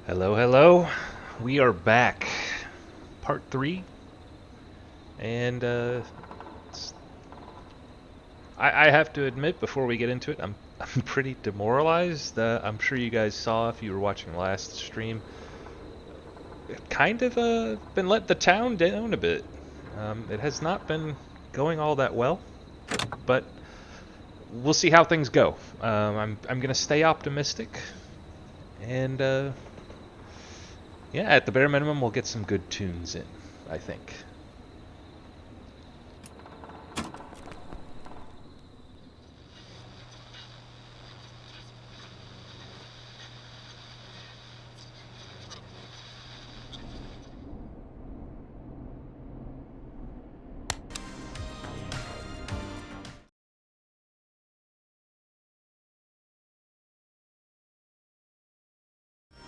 Hello, hello. We are back. Part 3. And I have to admit, before we get into it, I'm pretty demoralized. I'm sure you guys saw if you were watching last stream. Kind of been let the town down a bit. It has not been going all that well, but we'll see how things go. I'm gonna stay optimistic, and yeah, at the bare minimum, we'll get some good tunes in, I think.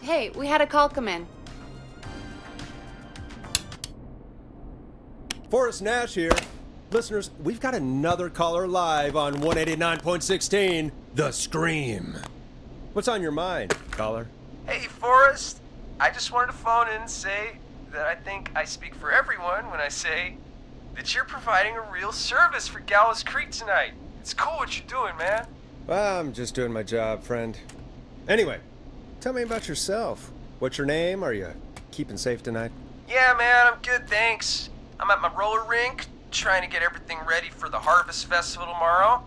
Hey, we had a call come in. Forrest Nash here. Listeners, we've got another caller live on 189.16, The Scream. What's on your mind, caller? Hey, Forrest. I just wanted to phone in and say that I think I speak for everyone when I say that you're providing a real service for Gallows Creek tonight. It's cool what you're doing, man. Well, I'm just doing my job, friend. Anyway, tell me about yourself. What's your name? Are you keeping safe tonight? Yeah, man, I'm good, thanks. I'm at my roller rink, trying to get everything ready for the Harvest Festival tomorrow.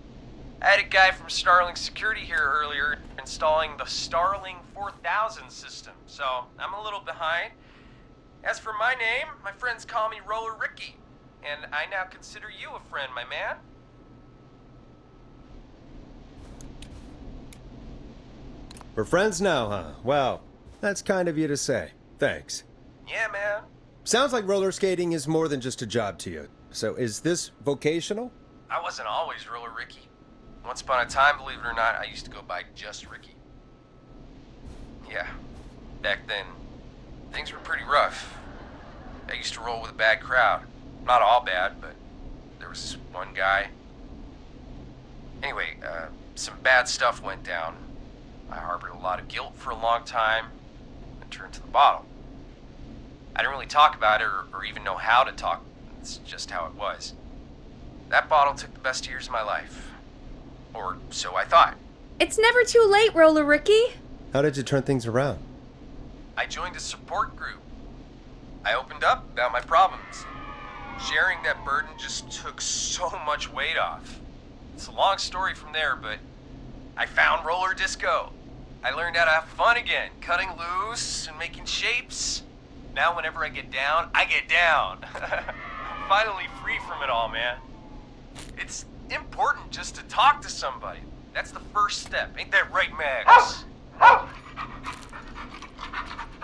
I had a guy from Starling Security here earlier installing the Starling 4000 system, so I'm a little behind. As for my name, my friends call me Roller Ricky, and I now consider you a friend, my man. We're friends now, huh? Well, that's kind of you to say. Thanks. Yeah, man. Sounds like roller skating is more than just a job to you. So is this vocational? I wasn't always Roller Ricky. Once upon a time, believe it or not, I used to go by just Ricky. Yeah, back then, things were pretty rough. I used to roll with a bad crowd. Not all bad, but there was this one guy. Anyway, some bad stuff went down. I harbored a lot of guilt for a long time and turned to the bottle. I didn't really talk about it or even know how to talk. It's just how it was. That bottle took the best years of my life. Or so I thought. It's never too late, Roller Ricky. How did you turn things around? I joined a support group. I opened up about my problems. Sharing that burden just took so much weight off. It's a long story from there, but I found roller disco. I learned how to have fun again, cutting loose and making shapes. Now whenever I get down, I get down. I'm finally free from it all, man. It's important just to talk to somebody. That's the first step. Ain't that right, Max? Aw,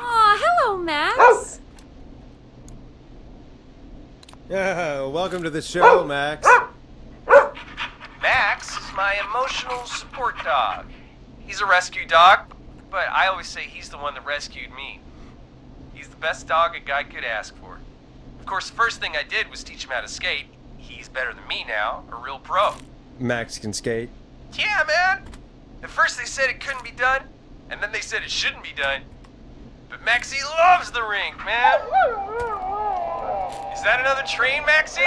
hello, Max. Yeah, welcome to the show, Max. Max is my emotional support dog. He's a rescue dog, but I always say he's the one that rescued me. He's the best dog a guy could ask for. Of course, the first thing I did was teach him how to skate. He's better than me now, a real pro. Max can skate. Yeah, man! At first they said it couldn't be done, and then they said it shouldn't be done. But Maxie loves the rink, man! Is that another train, Maxie?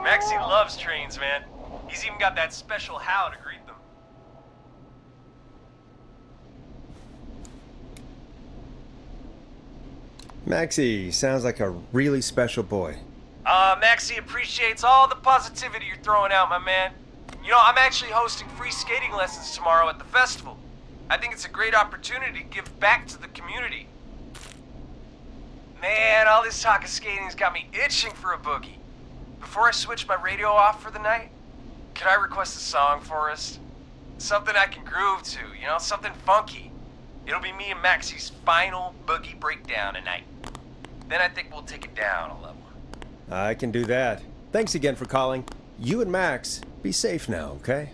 Maxie loves trains, man. He's even got that special how to greet them. Maxie sounds like a really special boy. Maxie appreciates all the positivity you're throwing out, my man. You know, I'm actually hosting free skating lessons tomorrow at the festival. I think it's a great opportunity to give back to the community. Man, all this talk of skating's got me itching for a boogie. Before I switch my radio off for the night, could I request a song, Forrest? Something I can groove to, you know, something funky. It'll be me and Maxie's final boogie breakdown tonight. Then I think we'll take it down a level. I can do that. Thanks again for calling. You and Max, be safe now, okay?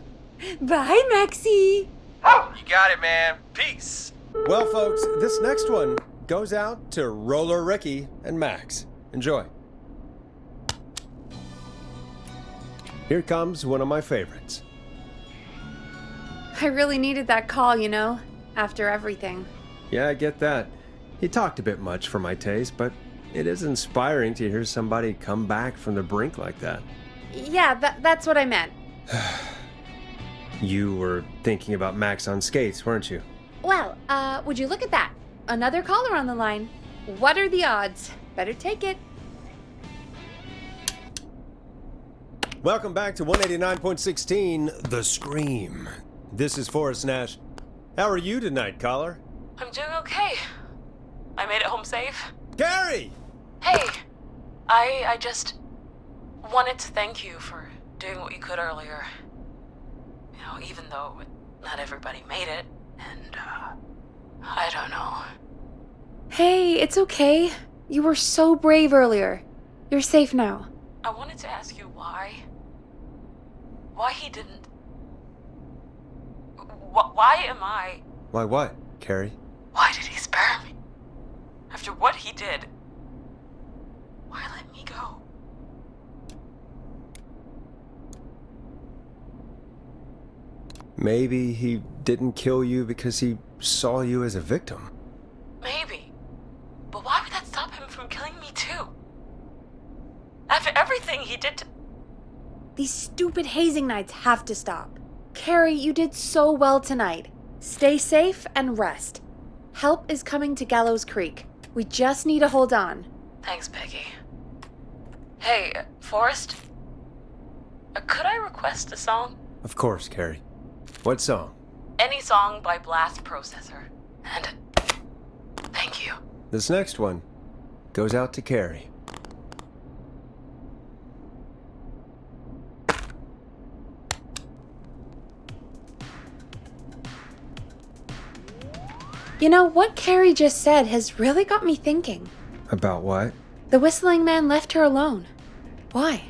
Bye, Maxie. You got it, man. Peace. Well, folks, this next one goes out to Roller Ricky and Max. Enjoy. Here comes one of my favorites. I really needed that call, you know, after everything. Yeah, I get that. He talked a bit much for my taste, but it is inspiring to hear somebody come back from the brink like that. Yeah, that's what I meant. You were thinking about Max on skates, weren't you? Well, would you look at that? Another caller on the line. What are the odds? Better take it. Welcome back to 189.16, The Scream. This is Forrest Nash. How are you tonight, caller? I'm doing okay. I made it home safe. Gary! Hey, I just wanted to thank you for doing what you could earlier. You know, even though not everybody made it, and, I don't know. Hey, it's okay. You were so brave earlier. You're safe now. I wanted to ask you why. Why he didn't... Why am I... Why what, Carrie? Why did he spare me? After what he did, why let me go? Maybe he didn't kill you because he saw you as a victim. Maybe. But why would that stop him from killing me too? After everything he did to... These stupid hazing nights have to stop. Carrie, you did so well tonight. Stay safe and rest. Help is coming to Gallows Creek. We just need to hold on. Thanks, Peggy. Hey, Forrest? Could I request a song? Of course, Carrie. What song? Any song by Blast Processor. And thank you. This next one goes out to Carrie. You know, what Carrie just said has really got me thinking. About what? The whistling man left her alone. Why?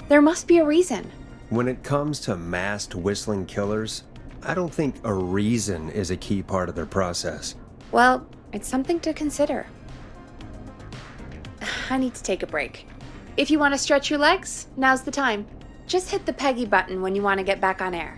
There must be a reason. When it comes to masked whistling killers, I don't think a reason is a key part of their process. Well, it's something to consider. I need to take a break. If you want to stretch your legs, now's the time. Just hit the Peggy button when you want to get back on air.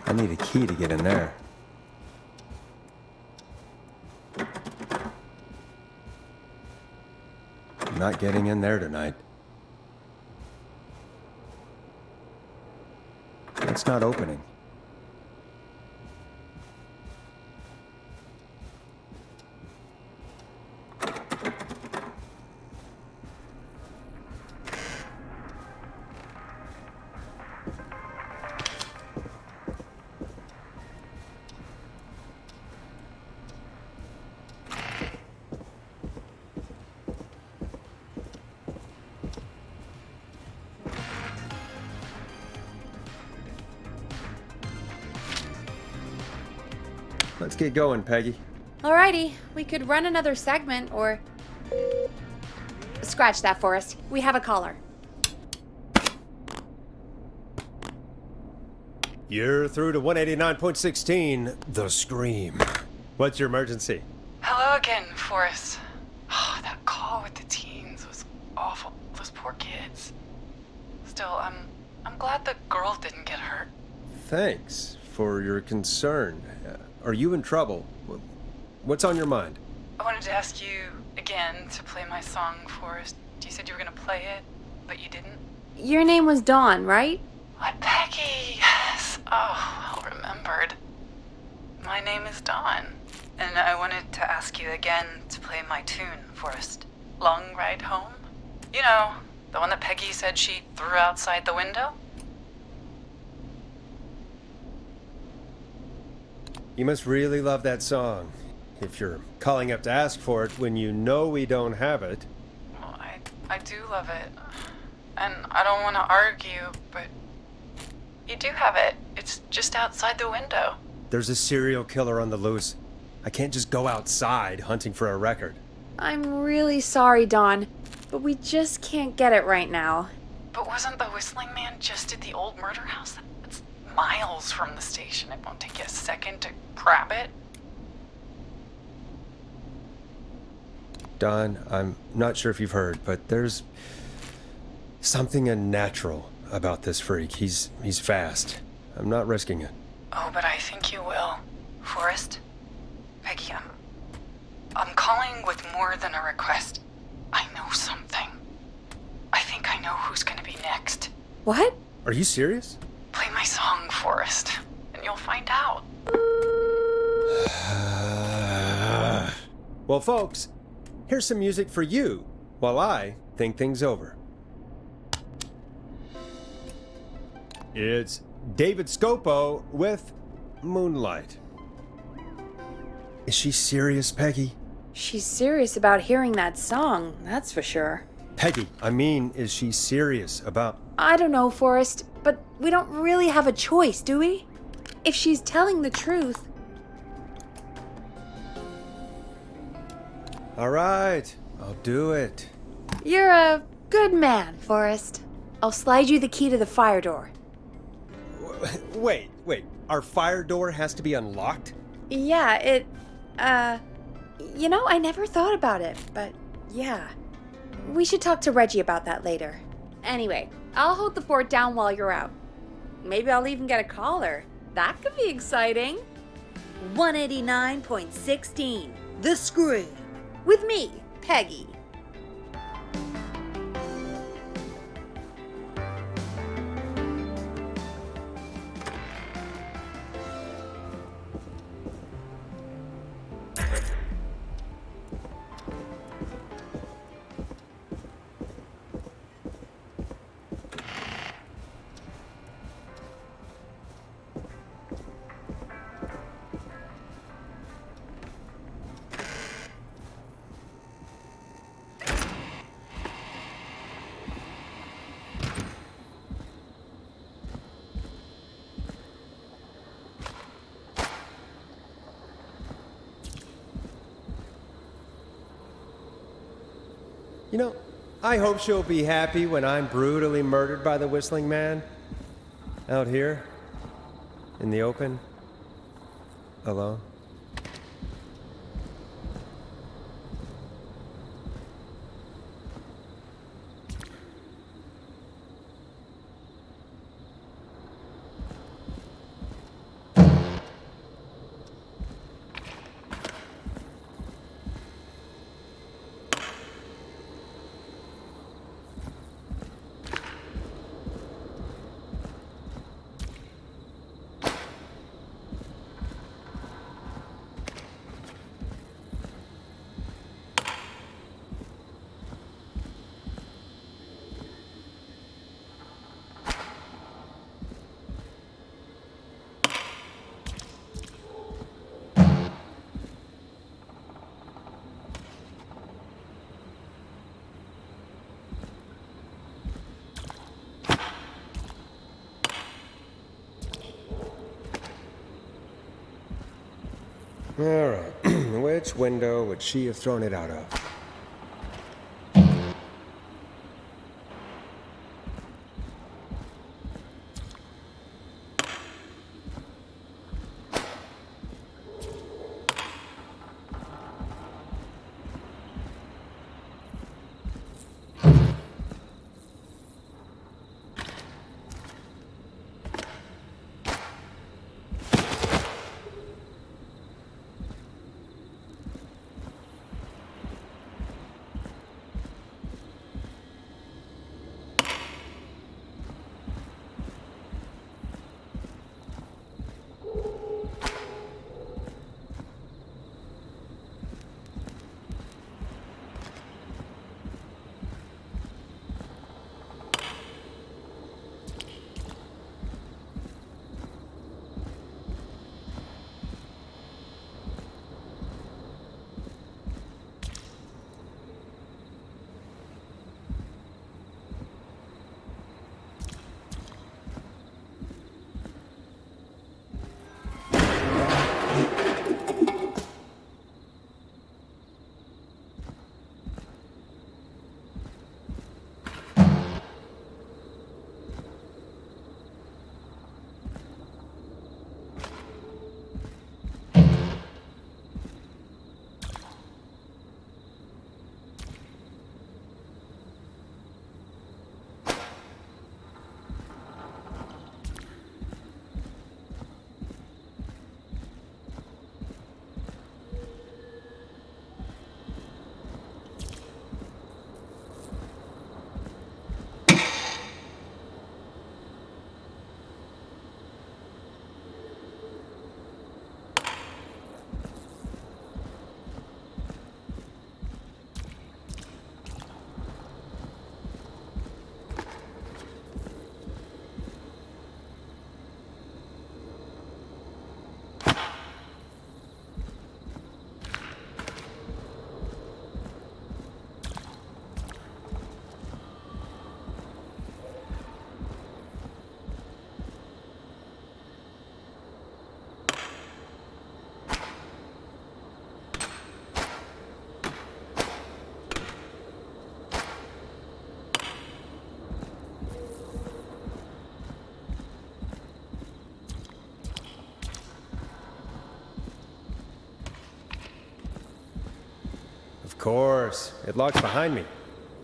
I need a key to get in there. I'm not getting in there tonight. It's not opening. Let's get going, Peggy. Alrighty, we could run another segment or. Scratch that, Forrest. We have a caller. You're through to 189.16, The Scream. What's your emergency? Hello again, Forrest. Oh, that call with the teens was awful. Those poor kids. Still, I'm glad the girl didn't get hurt. Thanks for your concern. Are you in trouble? What's on your mind? I wanted to ask you again to play my song, Forrest. You said you were gonna play it, but you didn't. Your name was Dawn, right? What, Peggy? Yes. Oh, well remembered. My name is Dawn, and I wanted to ask you again to play my tune, Forrest. Long Ride Home? You know, the one that Peggy said she threw outside the window? You must really love that song. If you're calling up to ask for it when you know we don't have it. Well, I do love it. And I don't want to argue, but you do have it. It's just outside the window. There's a serial killer on the loose. I can't just go outside hunting for a record. I'm really sorry, Dawn, but we just can't get it right now. But wasn't the Whistling Man just at the old murder house? That's miles from the station. It won't take you a second to grab it. Don, I'm not sure if you've heard, but there's something unnatural about this freak. He's fast. I'm not risking it. Oh, but I think you will. Forrest? Peggy, I'm calling with more than a request. I know something. I think I know who's gonna be next. What? Are you serious? Play my song, Forrest, and you'll find out. Well, folks, here's some music for you while I think things over. It's David Scopo with Moonlight. Is she serious, Peggy? She's serious about hearing that song, that's for sure. Peggy, I mean, is she serious about... I don't know, Forrest, but we don't really have a choice, do we? If she's telling the truth. All right, I'll do it. You're a good man, Forrest. I'll slide you the key to the fire door. Wait. Our fire door has to be unlocked? Yeah, I never thought about it, but yeah. We should talk to Reggie about that later. Anyway, I'll hold the fort down while you're out. Maybe I'll even get a caller. That could be exciting. 189.16, The Scream. With me, Peggy. You know, I hope she'll be happy when I'm brutally murdered by the Whistling Man. Out here, in the open, alone. All right. Which window would she have thrown it out of? Of course. It locks behind me.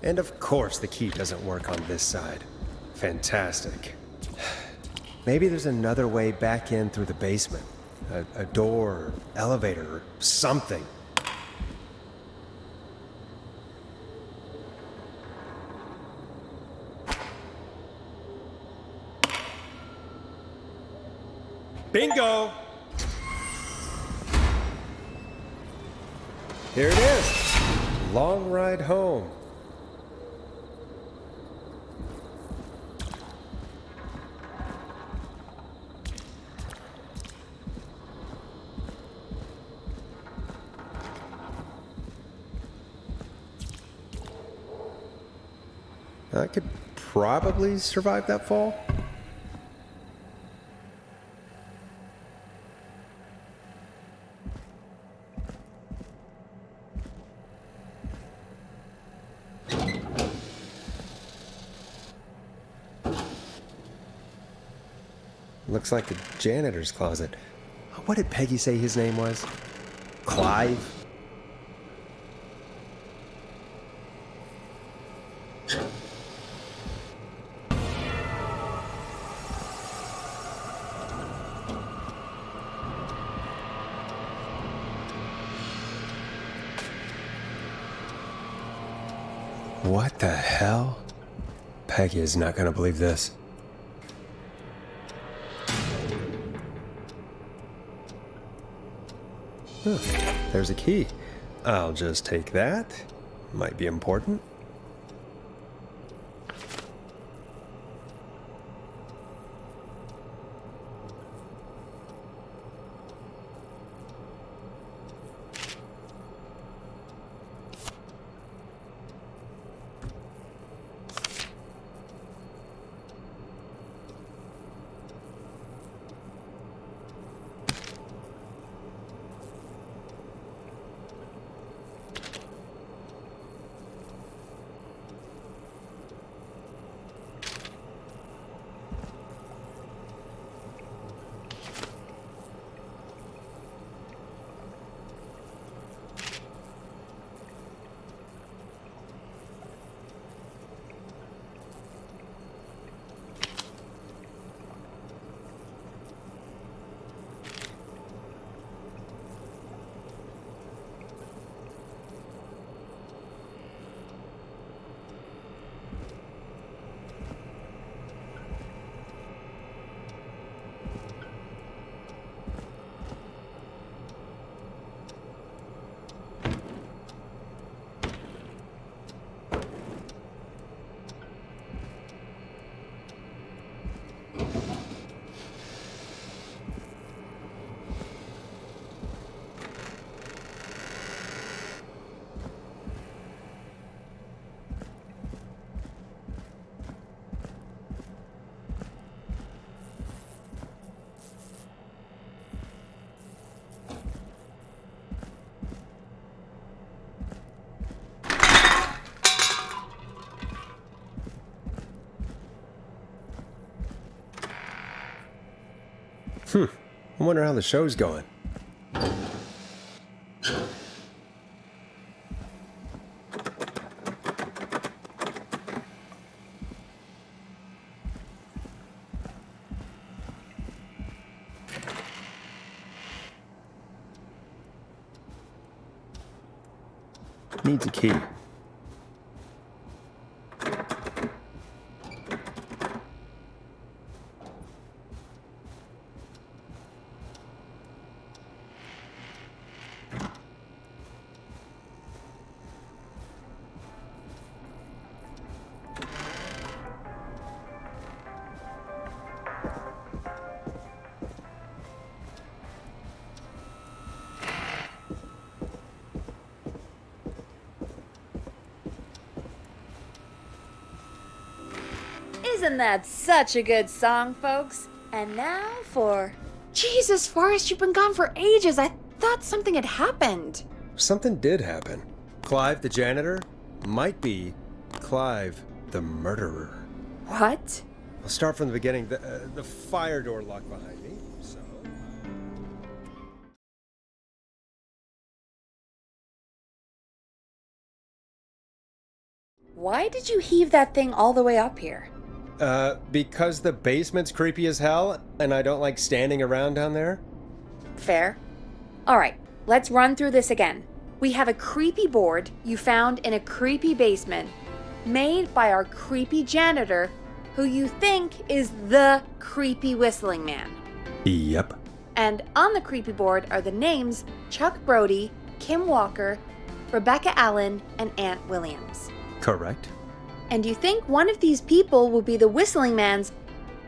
And of course the key doesn't work on this side. Fantastic. Maybe there's another way back in through the basement. A door, or elevator, or something. Bingo! Here it is. Long ride home. I could probably survive that fall. Looks like the janitor's closet. What did Peggy say his name was? Clive? What the hell? Peggy is not gonna believe this. Huh, there's a key. I'll just take that. Might be important. wonder how the show's going. Needs a key. Isn't that such a good song, folks? And now for... Jesus, Forrest, you've been gone for ages. I thought something had happened. Something did happen. Clive, the janitor, might be Clive, the murderer. What? I'll start from the beginning. The fire door locked behind me, so... Why did you heave that thing all the way up here? Because the basement's creepy as hell, and I don't like standing around down there? Fair. All right, let's run through this again. We have a creepy board you found in a creepy basement, made by our creepy janitor, who you think is the creepy whistling man. Yep. And on the creepy board are the names Chuck Brody, Kim Walker, Rebecca Allen, and Aunt Williams. Correct. And you think one of these people will be the whistling man's,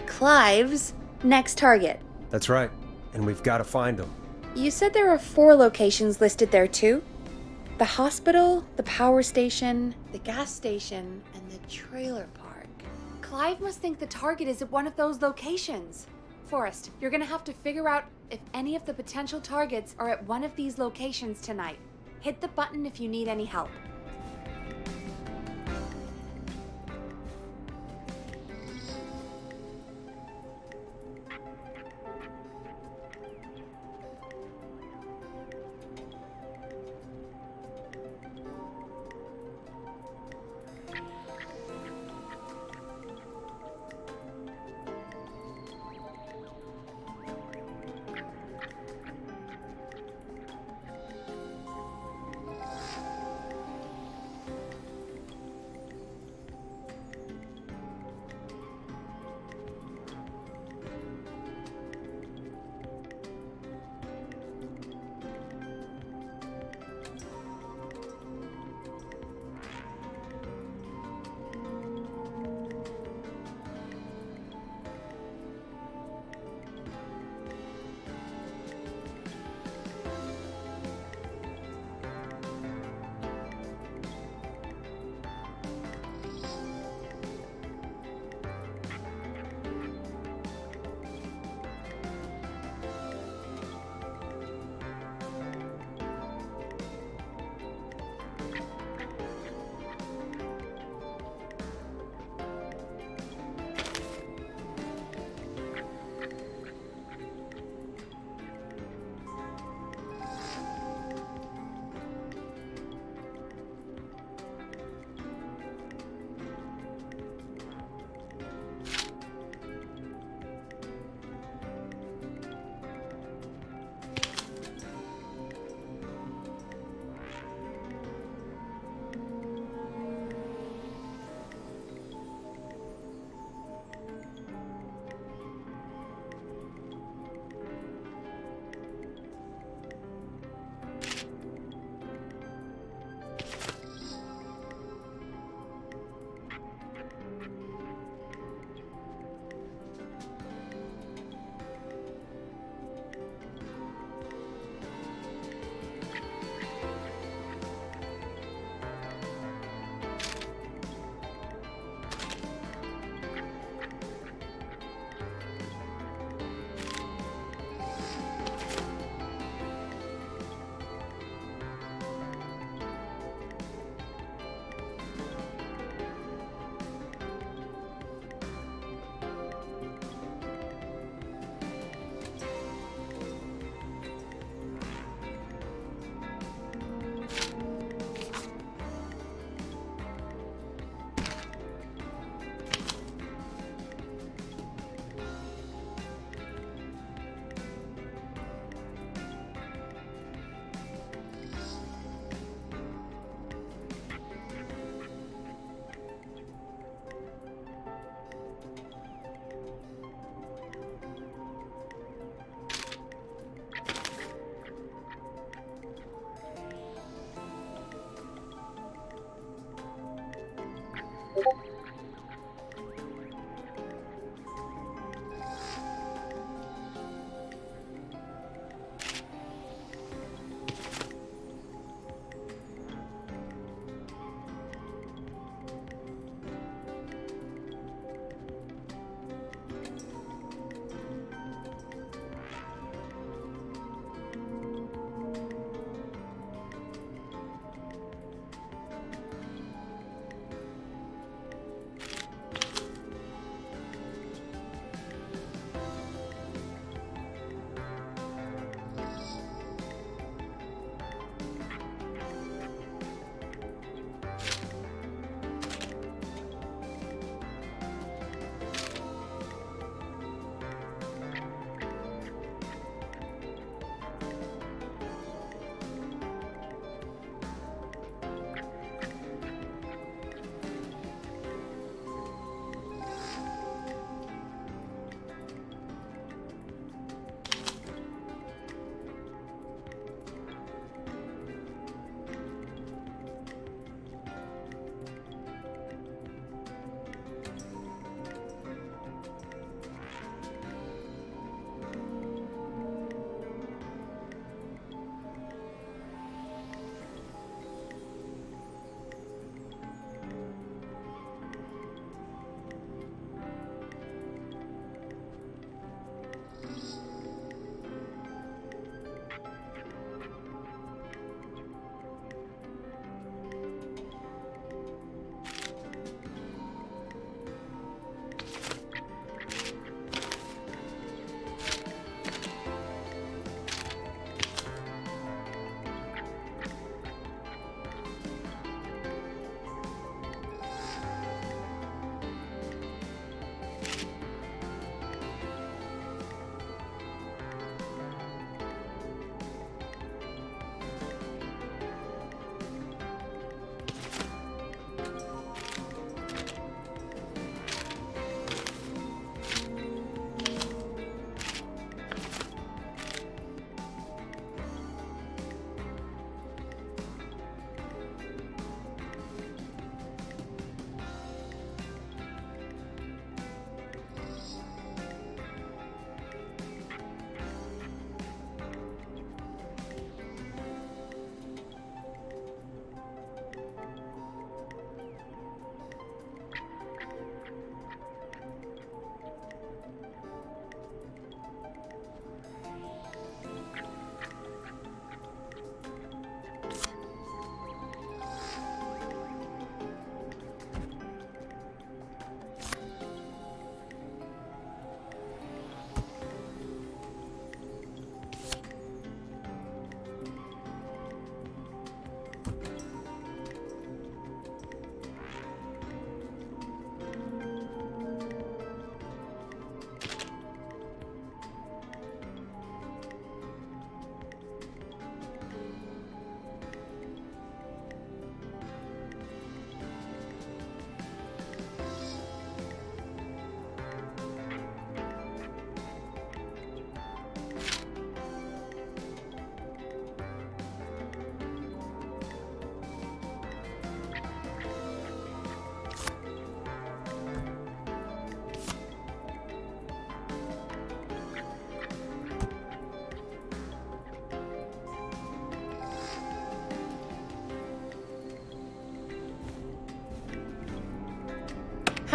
Clive's, next target. That's right. And we've got to find them. You said there are 4 locations listed there too? The hospital, the power station, the gas station, and the trailer park. Clive must think the target is at one of those locations. Forrest, you're gonna have to figure out if any of the potential targets are at one of these locations tonight. Hit the button if you need any help.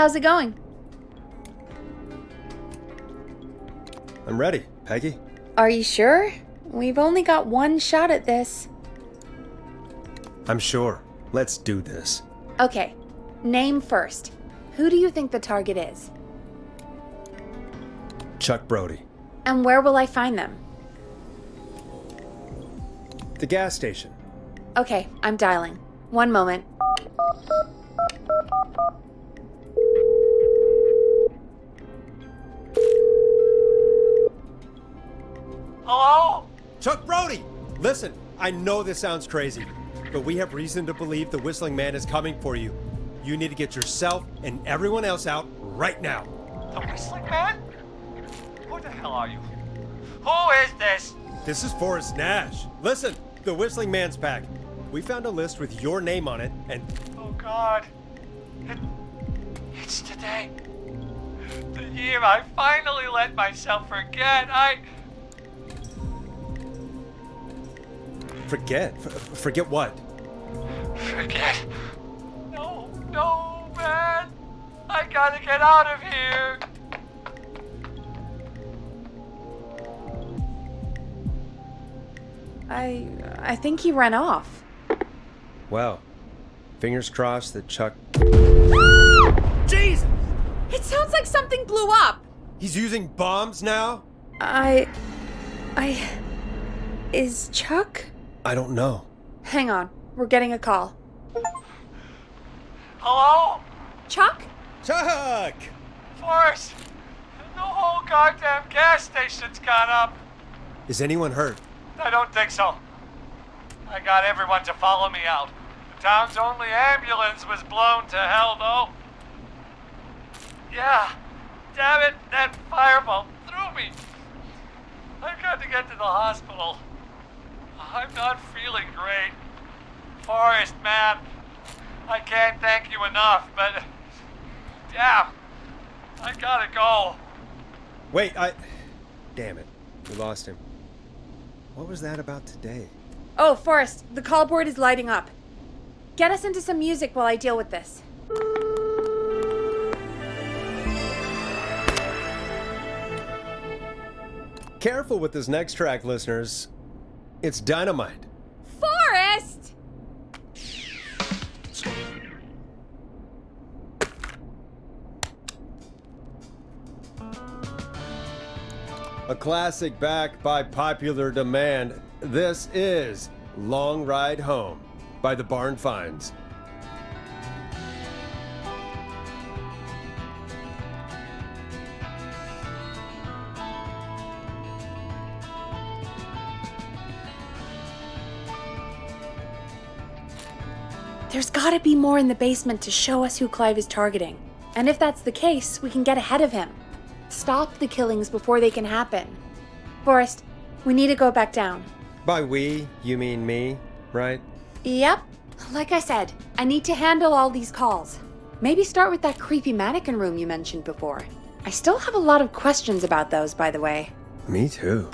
How's it going? I'm ready, Peggy. Are you sure? We've only got one shot at this. I'm sure. Let's do this. Okay, name first. Who do you think the target is? Chuck Brody. And where will I find them? The gas station. Okay, I'm dialing. One moment. Hello? Chuck Brody! Listen, I know this sounds crazy, but we have reason to believe the Whistling Man is coming for you. You need to get yourself and everyone else out right now. The Whistling Man? Who the hell are you? Who is this? This is Forrest Nash. Listen, the Whistling Man's pack. We found a list with your name on it, and Oh God. It's today. The year I finally let myself forget. forget what? Forget. No, man. I gotta get out of here. I think he ran off. Well, fingers crossed that Chuck... Jesus! It sounds like something blew up. He's using bombs now? Is Chuck? I don't know. Hang on, we're getting a call. Hello? Chuck? Chuck! Forrest. The whole goddamn gas station's gone up. Is anyone hurt? I don't think so. I got everyone to follow me out. The town's only ambulance was blown to hell, though. Yeah. Damn it, that fireball threw me. I've got to get to the hospital. I'm not feeling great. Forrest, man, I can't thank you enough, but... Damn. I gotta go. Wait, Damn it. We lost him. What was that about today? Oh, Forrest, the call board is lighting up. Get us into some music while I deal with this. Careful with this next track, listeners. It's dynamite. Forrest! A classic back by popular demand. This is Long Ride Home by the Barn Finds. There's gotta be more in the basement to show us who Clive is targeting. And if that's the case, we can get ahead of him. Stop the killings before they can happen. Forrest, we need to go back down. By we, you mean me, right? Yep. Like I said, I need to handle all these calls. Maybe start with that creepy mannequin room you mentioned before. I still have a lot of questions about those, by the way. Me too.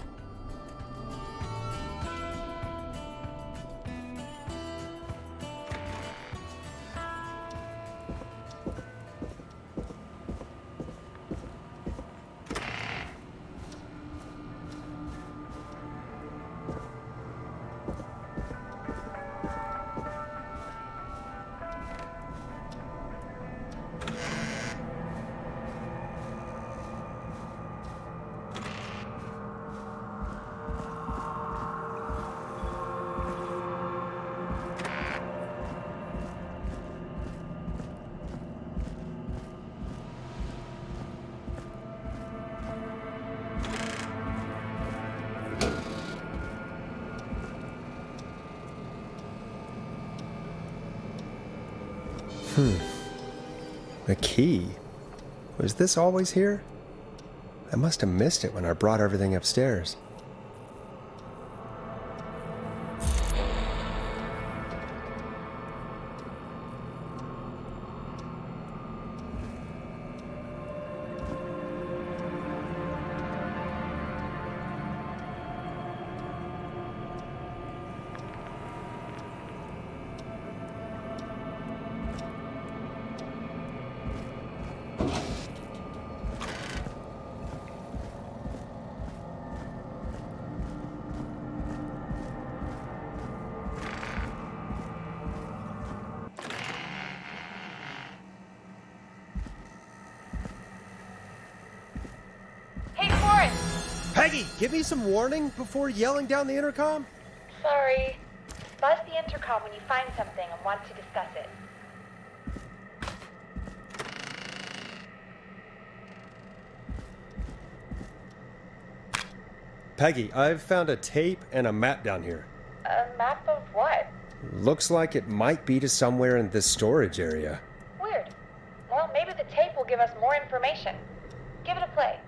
The key? Was this always here? I must have missed it when I brought everything upstairs. give me some warning before yelling down the intercom? Sorry. Buzz the intercom when you find something and want to discuss it. Peggy, I've found a tape and a map down here. A map of what? Looks like it might be to somewhere in this storage area. Weird. Well, maybe the tape will give us more information. Give it a play.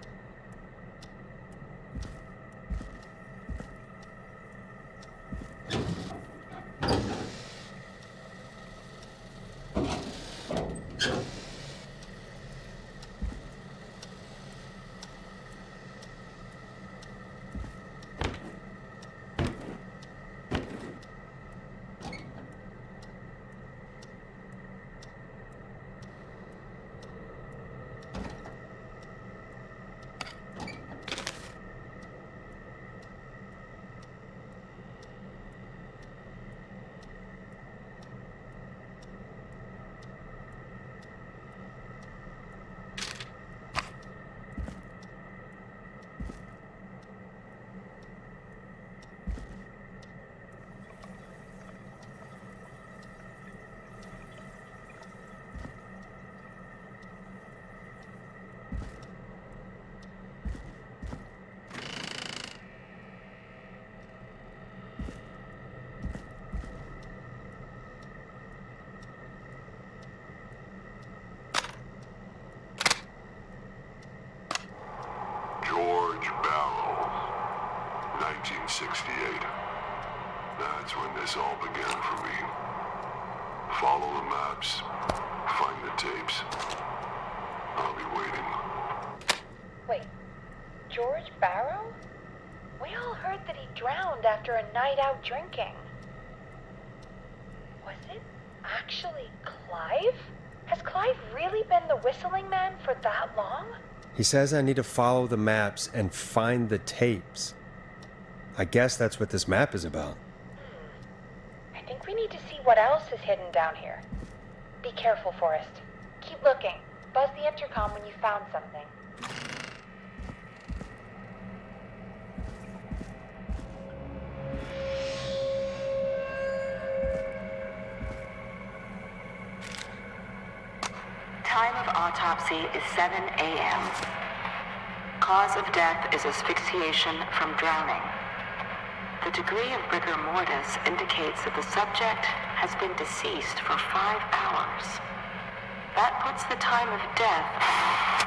George Barrow, 1968. That's when this all began for me. Follow the maps, find the tapes. I'll be waiting. Wait, George Barrow? We all heard that he drowned after a night out drinking. Was it actually Clive? Has Clive really been the Whistling Man for that long? He says I need to follow the maps and find the tapes. I guess that's what this map is about. I think we need to see what else is hidden down here. Be careful, Forrest. Keep looking. Buzz the intercom when you found something. Time of autopsy is 7 a.m. Cause of death is asphyxiation from drowning. The degree of rigor mortis indicates that the subject has been deceased for 5 hours. That puts the time of death...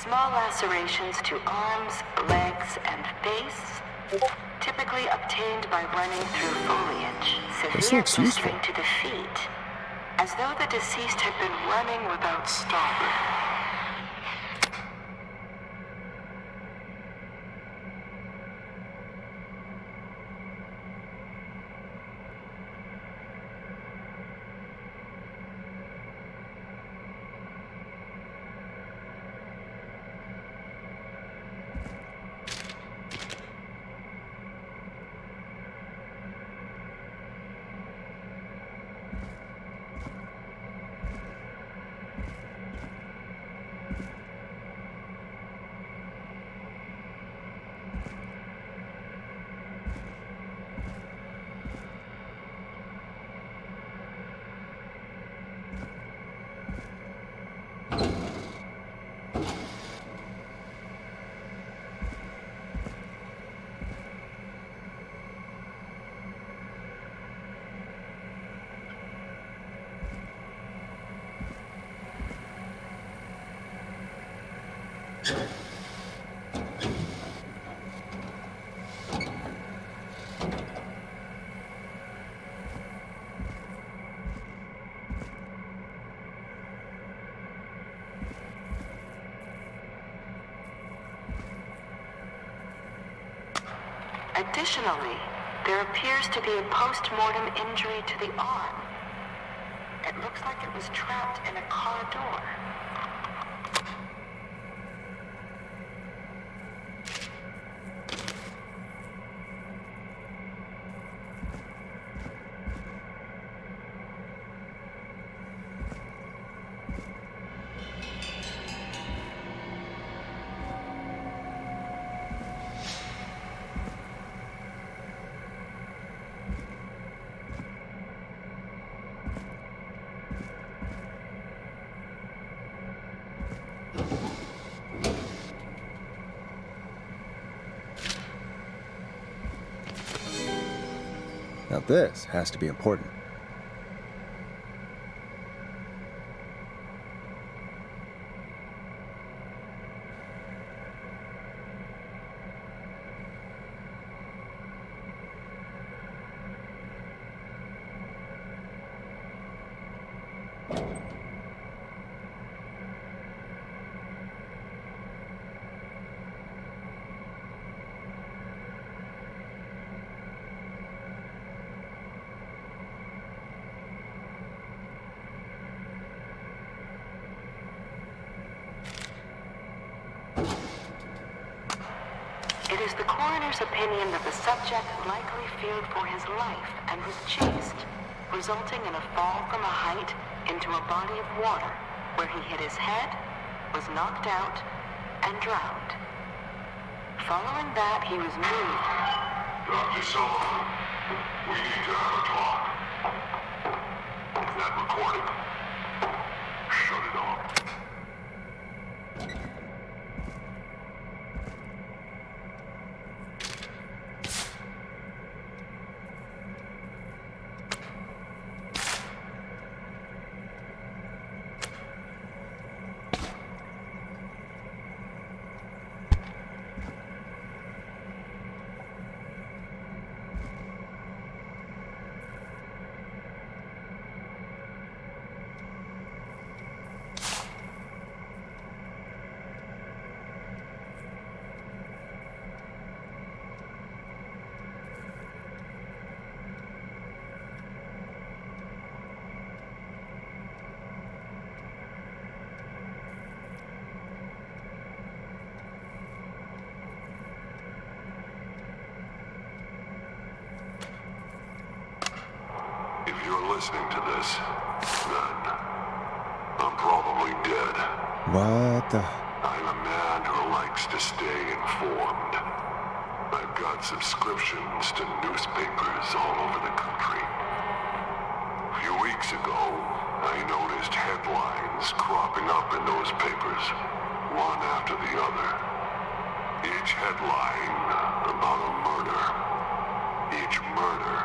Small lacerations to arms, legs, and face, typically obtained by running through foliage. Severe looks useful. blistering to the feet, as though the deceased had been running without stopping. Additionally, there appears to be a post-mortem injury to the arm. It looks like it was trapped in a car door. Now this has to be important. It is the coroner's opinion that the subject likely feared for his life and was chased, resulting in a fall from a height into a body of water, where he hit his head, was knocked out, and drowned. Following that, he was moved. Dr. Sullivan, we need to have a talk. Is that recording? Shut it off. If you're listening to this, then I'm probably dead. What the? I'm a man who likes to stay informed. I've got subscriptions to newspapers all over the country. A few weeks ago, I noticed headlines cropping up in those papers, one after the other. Each headline about a murder. Each murder,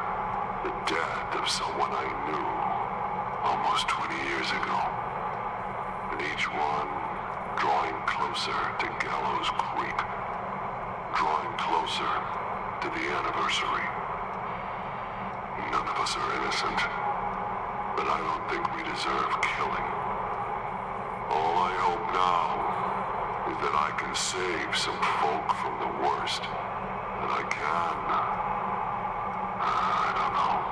the death of someone I knew almost 20 years ago. And each one drawing closer to Gallows Creek. Drawing closer to the anniversary. None of us are innocent, but I don't think we deserve killing. All I hope now is that I can save some folk from the worst that I can. I don't know.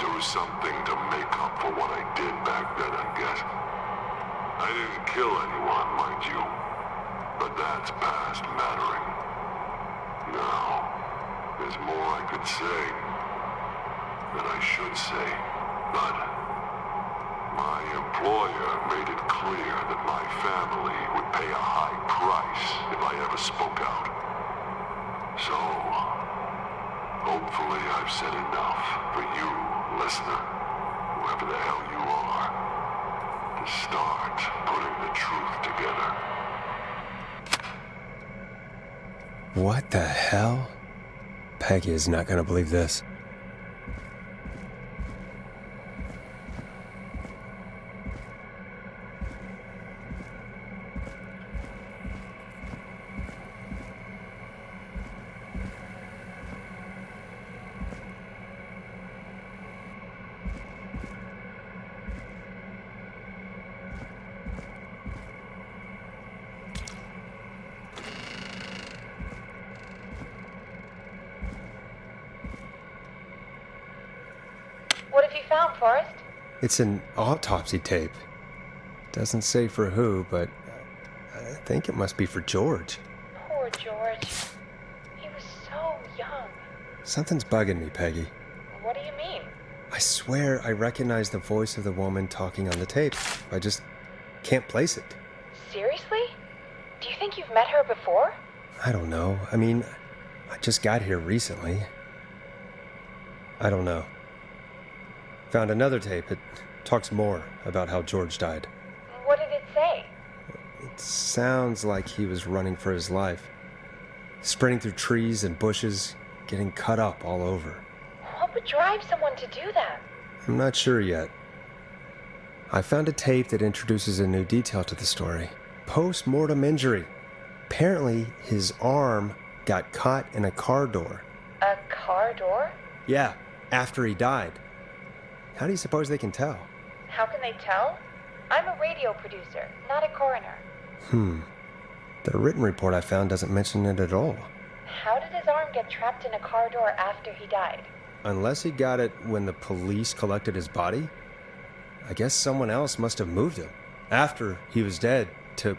Do something to make up for what I did back then, I guess. I didn't kill anyone, mind you, but that's past mattering. Now, there's more I could say, that I should say, but my employer made it clear that my family would pay a high price if I ever spoke out. So, hopefully I've said enough for you, listener, whoever the hell you are, to start putting the truth together. What the hell? Peggy is not gonna believe this. What have you found, Forrest? It's an autopsy tape. Doesn't say for who, but I think it must be for George. Poor George. He was so young. Something's bugging me, Peggy. What do you mean? I swear I recognize the voice of the woman talking on the tape. I just can't place it. Seriously? Do you think you've met her before? I don't know. I mean, I just got here recently. I don't know. Found another tape. It talks more about how George died. What did it say? It sounds like he was running for his life. Sprinting through trees and bushes, getting cut up all over. What would drive someone to do that? I'm not sure yet. I found a tape that introduces a new detail to the story. Post-mortem injury. Apparently, his arm got caught in a car door. A car door? Yeah, after he died. How do you suppose they can tell? How can they tell? I'm a radio producer, not a coroner. The written report I found doesn't mention it at all. How did his arm get trapped in a car door after he died? Unless he got it when the police collected his body, I guess someone else must have moved him after he was dead to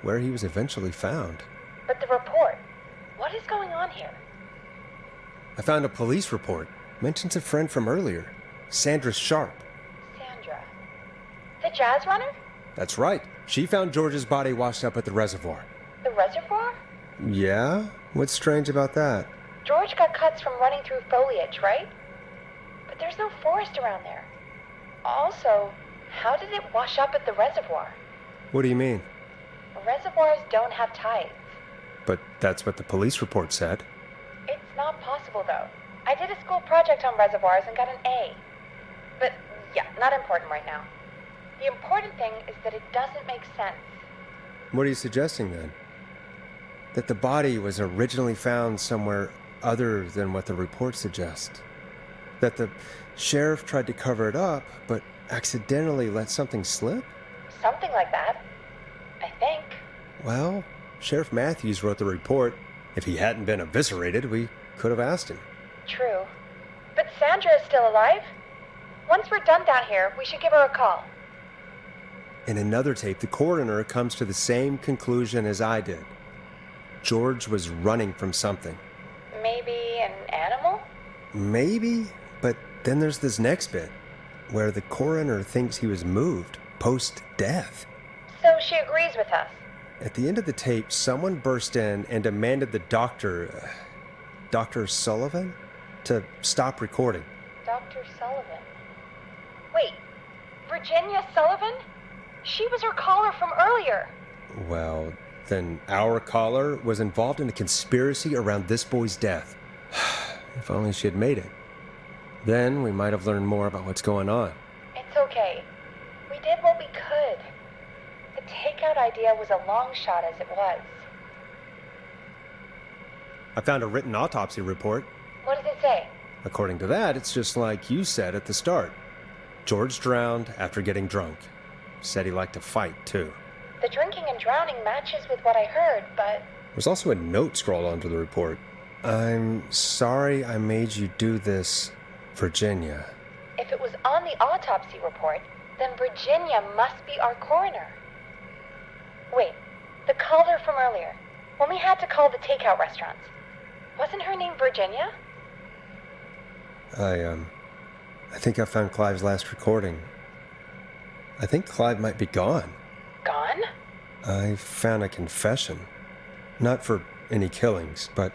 where he was eventually found. But the report, what is going on here? I found a police report. Mentions a friend from earlier, Sandra Sharp. Sandra. The jazz runner? That's right. She found George's body washed up at the reservoir. The reservoir? Yeah? What's strange about that? George got cuts from running through foliage, right? But there's no forest around there. Also, how did it wash up at the reservoir? What do you mean? Reservoirs don't have tides. But that's what the police report said. It's not possible, though. I did a school project on reservoirs and got an A. But, yeah, not important right now. The important thing is that it doesn't make sense. What are you suggesting then? That the body was originally found somewhere other than what the report suggests? That the sheriff tried to cover it up, but accidentally let something slip? Something like that. I think. Well, Sheriff Matthews wrote the report. If he hadn't been eviscerated, we could have asked him. True. But Sandra is still alive? Once we're done down here, we should give her a call. In another tape, the coroner comes to the same conclusion as I did. George was running from something. Maybe an animal? Maybe, but then there's this next bit, where the coroner thinks he was moved post-death. So she agrees with us. At the end of the tape, someone burst in and demanded the doctor, Dr. Sullivan, to stop recording. Dr. Sullivan. Wait, Virginia Sullivan? She was her caller from earlier. Well, then our caller was involved in a conspiracy around this boy's death. If only she had made it. Then we might have learned more about what's going on. It's okay. We did what we could. The takeout idea was a long shot as it was. I found a written autopsy report. What does it say? According to that, it's just like you said at the start. George drowned after getting drunk. Said he liked to fight, too. The drinking and drowning matches with what I heard, but... There's also a note scrawled onto the report. I'm sorry I made you do this, Virginia. If it was on the autopsy report, then Virginia must be our coroner. Wait, the caller from earlier, when we had to call the takeout restaurants, wasn't her name Virginia? I think I found Clive's last recording. I think Clive might be gone. Gone? I found a confession. Not for any killings, but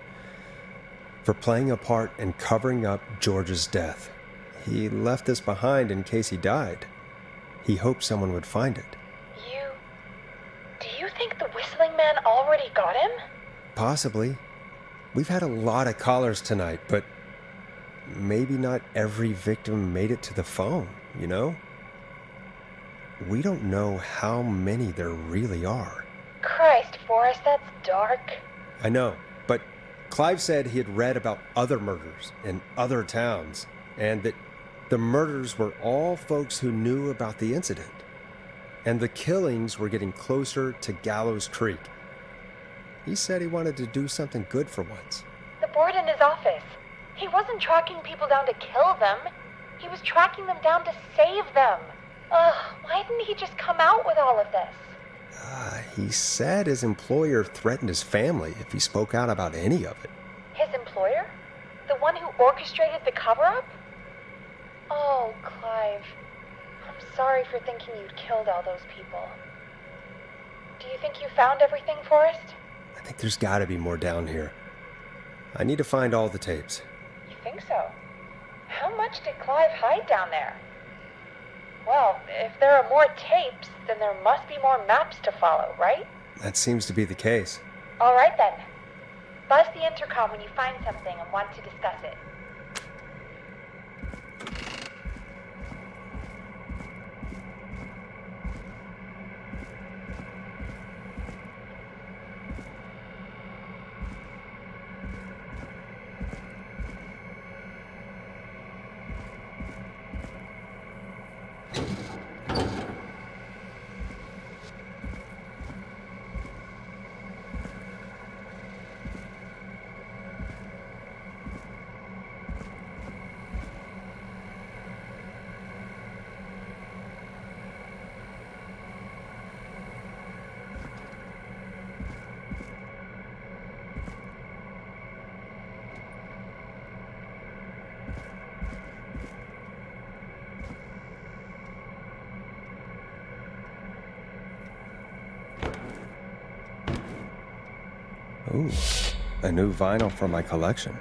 for playing a part in covering up George's death. He left this behind in case he died. He hoped someone would find it. Do you think the Whistling Man already got him? Possibly. We've had a lot of callers tonight, but maybe not every victim made it to the phone, you know? We don't know how many there really are. Christ, Forrest, that's dark. I know, but Clive said he had read about other murders in other towns, and that the murders were all folks who knew about the incident. And the killings were getting closer to Gallows Creek. He said he wanted to do something good for once. The board in his office. He wasn't tracking people down to kill them. He was tracking them down to save them. Ugh, why didn't he just come out with all of this? He said his employer threatened his family if he spoke out about any of it. His employer? The one who orchestrated the cover-up? Oh, Clive. I'm sorry for thinking you'd killed all those people. Do you think you found everything, Forrest? I think there's gotta be more down here. I need to find all the tapes. You think so? How much did Clive hide down there? Well, if there are more tapes, then there must be more maps to follow, right? That seems to be the case. All right then. Buzz the intercom when you find something and want to discuss it. Ooh, a new vinyl for my collection.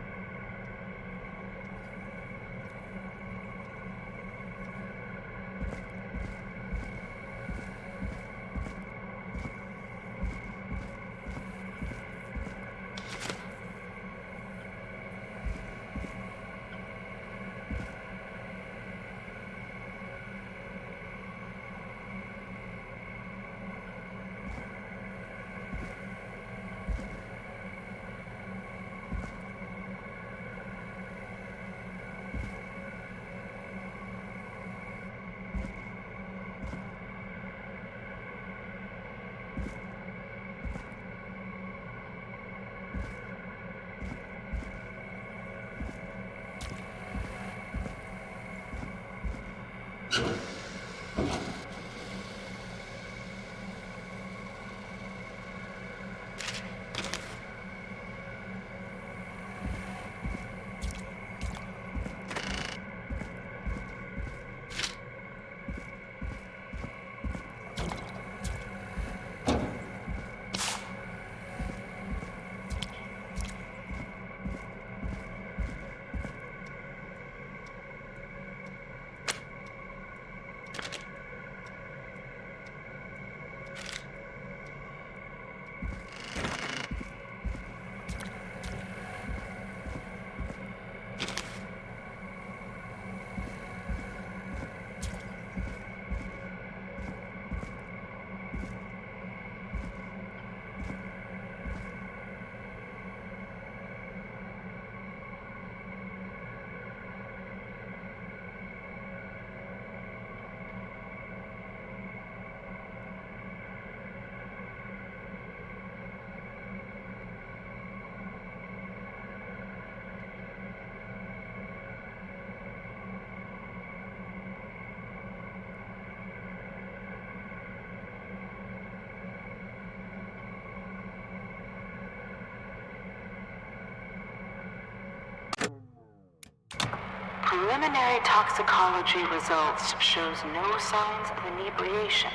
Preliminary toxicology results shows no signs of inebriation.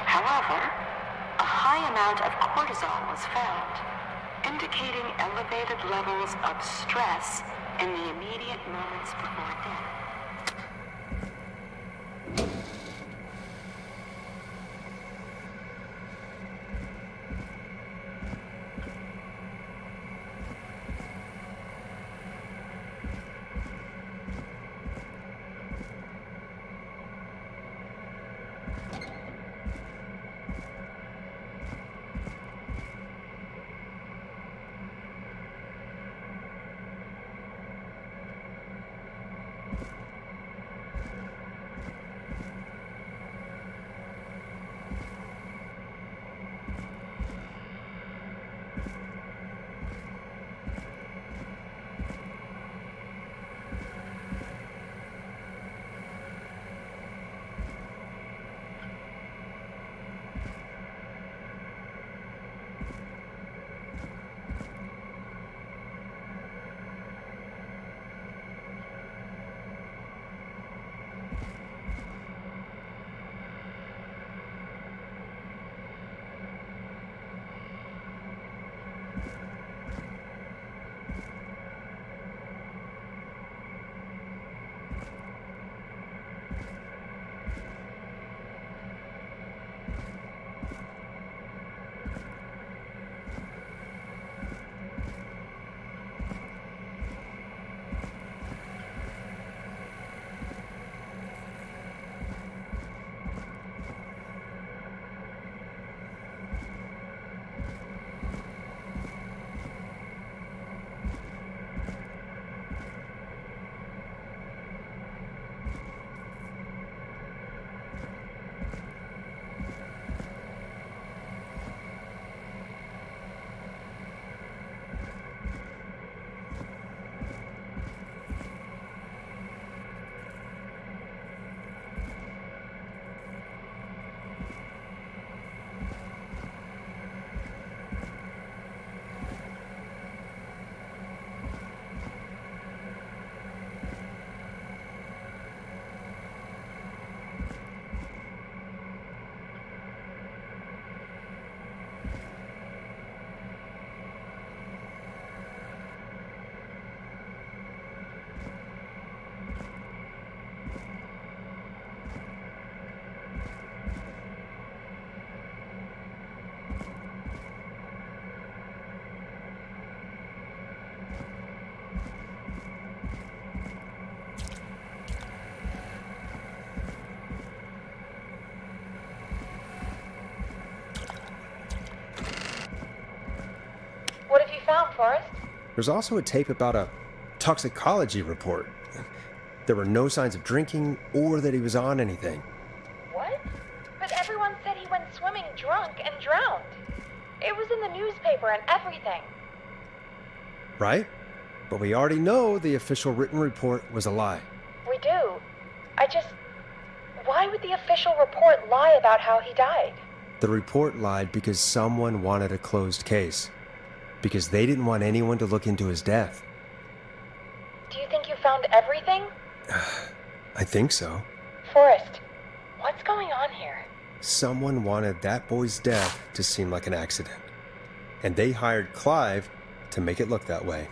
However, a high amount of cortisol was found, indicating elevated levels of stress in the immediate moments before death. What have you found, Forrest? There's also a tape about a toxicology report. There were no signs of drinking or that he was on anything. What? But everyone said he went swimming drunk and drowned. It was in the newspaper and everything. Right? But we already know the official written report was a lie. We do. Why would the official report lie about how he died? The report lied because someone wanted a closed case. Because they didn't want anyone to look into his death. Do you think you found everything? I think so. Forrest, what's going on here? Someone wanted that boy's death to seem like an accident. And they hired Clive to make it look that way.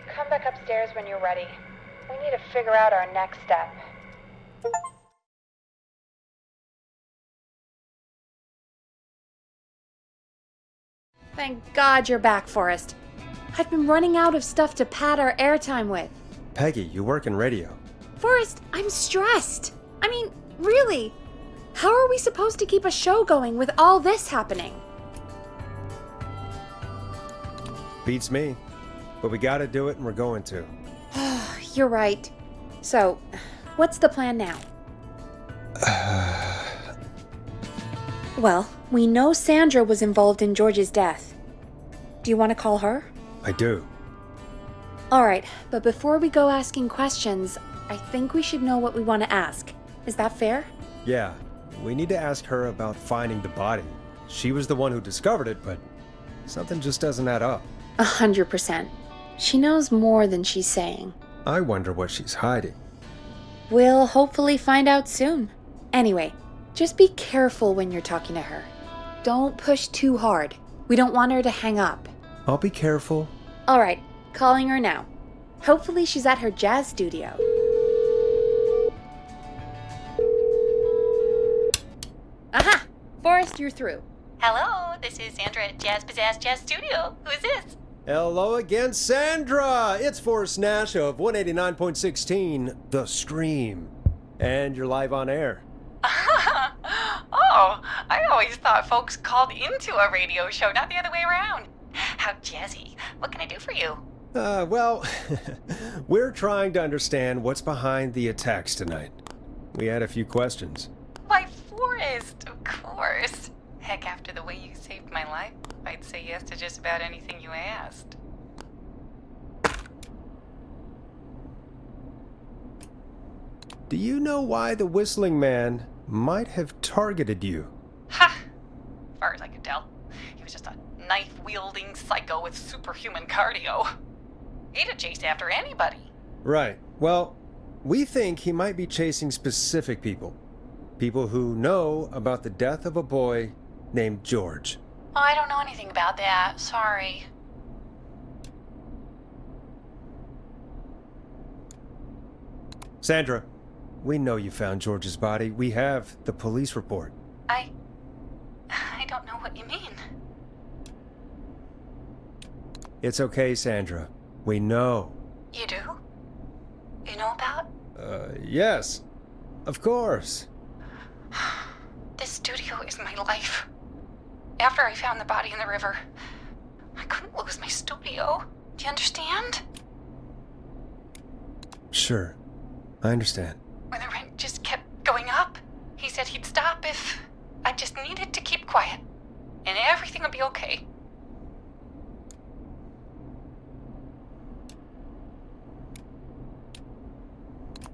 Come back upstairs when you're ready. We need to figure out our next step. Thank God you're back, Forrest. I've been running out of stuff to pad our airtime with. Peggy, you work in radio. Forrest, I'm stressed. I mean, really. How are we supposed to keep a show going with all this happening? Beats me. But we gotta do it and we're going to. You're right. So, what's the plan now? Well, we know Sandra was involved in George's death. Do you want to call her? I do. Alright, but before we go asking questions, I think we should know what we want to ask. Is that fair? Yeah, we need to ask her about finding the body. She was the one who discovered it, but something just doesn't add up. 100%. She knows more than she's saying. I wonder what she's hiding. We'll hopefully find out soon. Anyway, just be careful when you're talking to her. Don't push too hard. We don't want her to hang up. I'll be careful. Alright, calling her now. Hopefully she's at her jazz studio. Aha! Forrest, you're through. Hello, this is Sandra at Jazz Pizzazz Jazz Studio. Who is this? Hello again, Sandra! It's Forrest Nash of 189.16, The Scream. And you're live on air. Oh, I always thought folks called into a radio show, not the other way around. How jazzy. What can I do for you? Well, we're trying to understand what's behind the attacks tonight. We had a few questions. Why, Forrest, of course. Heck, after the way you saved my life, I'd say yes to just about anything you asked. Do you know why the Whistling Man might have targeted you? Ha! As far as I could tell, he was just a knife-wielding psycho with superhuman cardio. He'd have chased after anybody. Right. Well, we think he might be chasing specific people. People who know about the death of a boy named George. Oh, I don't know anything about that. Sorry. Sandra, we know you found George's body. We have the police report. I don't know what you mean. It's okay, Sandra. We know. You do? You know about? Yes. Of course. This studio is my life. After I found the body in the river, I couldn't lose my studio. Do you understand? Sure. I understand. When the rent just kept going up, he said he'd stop if I just needed to keep quiet. And everything would be okay.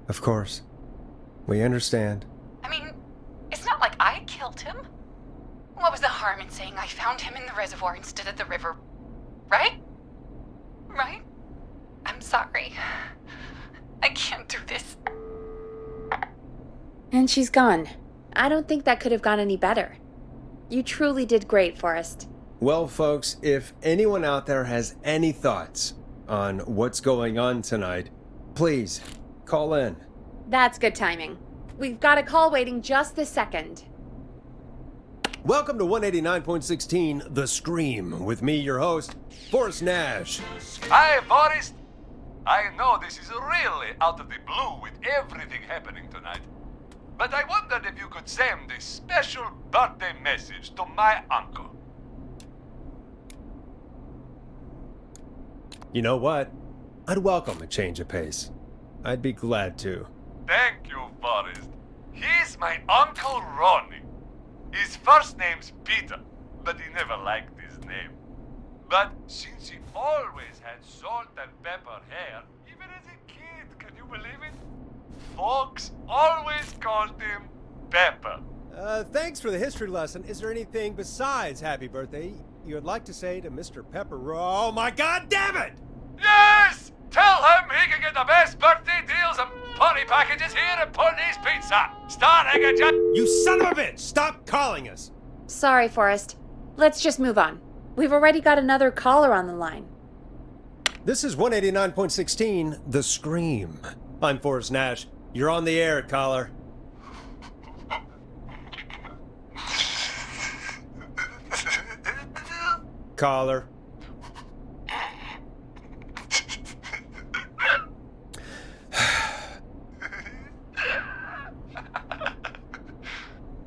Of course. We understand. I mean, it's not like I killed him. What was the harm in saying I found him in the reservoir instead of the river? Right? Right? I'm sorry. I can't do this. And she's gone. I don't think that could have gone any better. You truly did great, Forrest. Well, folks, if anyone out there has any thoughts on what's going on tonight, please call in. That's good timing. We've got a call waiting just this second. Welcome to 189.16 The Scream, with me, your host, Forrest Nash. Hi, Forrest. I know this is really out of the blue with everything happening tonight. But I wondered if you could send a special birthday message to my uncle. You know what? I'd welcome a change of pace. I'd be glad to. Thank you, Forrest. He's my Uncle Ronnie. His first name's Peter, but he never liked his name. But since he always had salt and pepper hair, even as a kid, can you believe it? Folks always called him Pepper. Thanks for the history lesson. Is there anything besides happy birthday you would like to say to Mr. Pepper? Oh my god damn it! Yes! Tell him he can get the best birthday deals and party packages here at Putney's Pizza, starting at just... You son of a bitch! Stop calling us! Sorry, Forrest. Let's just move on. We've already got another caller on the line. This is 189.16, The Scream. I'm Forrest Nash. You're on the air, caller. Caller.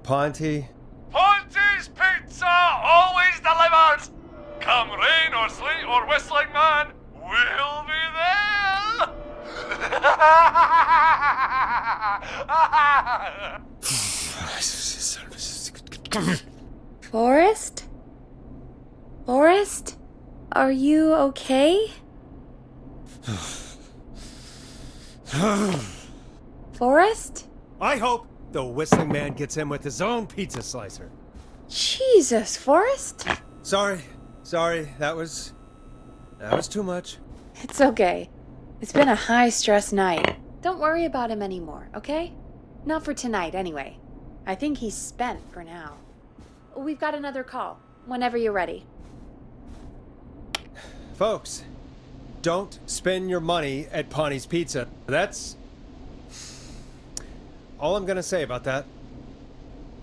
Ponty. Ponty's Pizza always delivers! Come rain or sleet or whistling man, we'll be there! Forrest? Forrest? Are you okay? Forrest? I hope the Whistling Man gets in with his own pizza slicer. Jesus, Forrest? Sorry. That was too much. It's okay. It's been a high-stress night. Don't worry about him anymore, okay? Not for tonight, anyway. I think he's spent for now. We've got another call, whenever you're ready. Folks, don't spend your money at Ponty's Pizza. That's all I'm gonna say about that.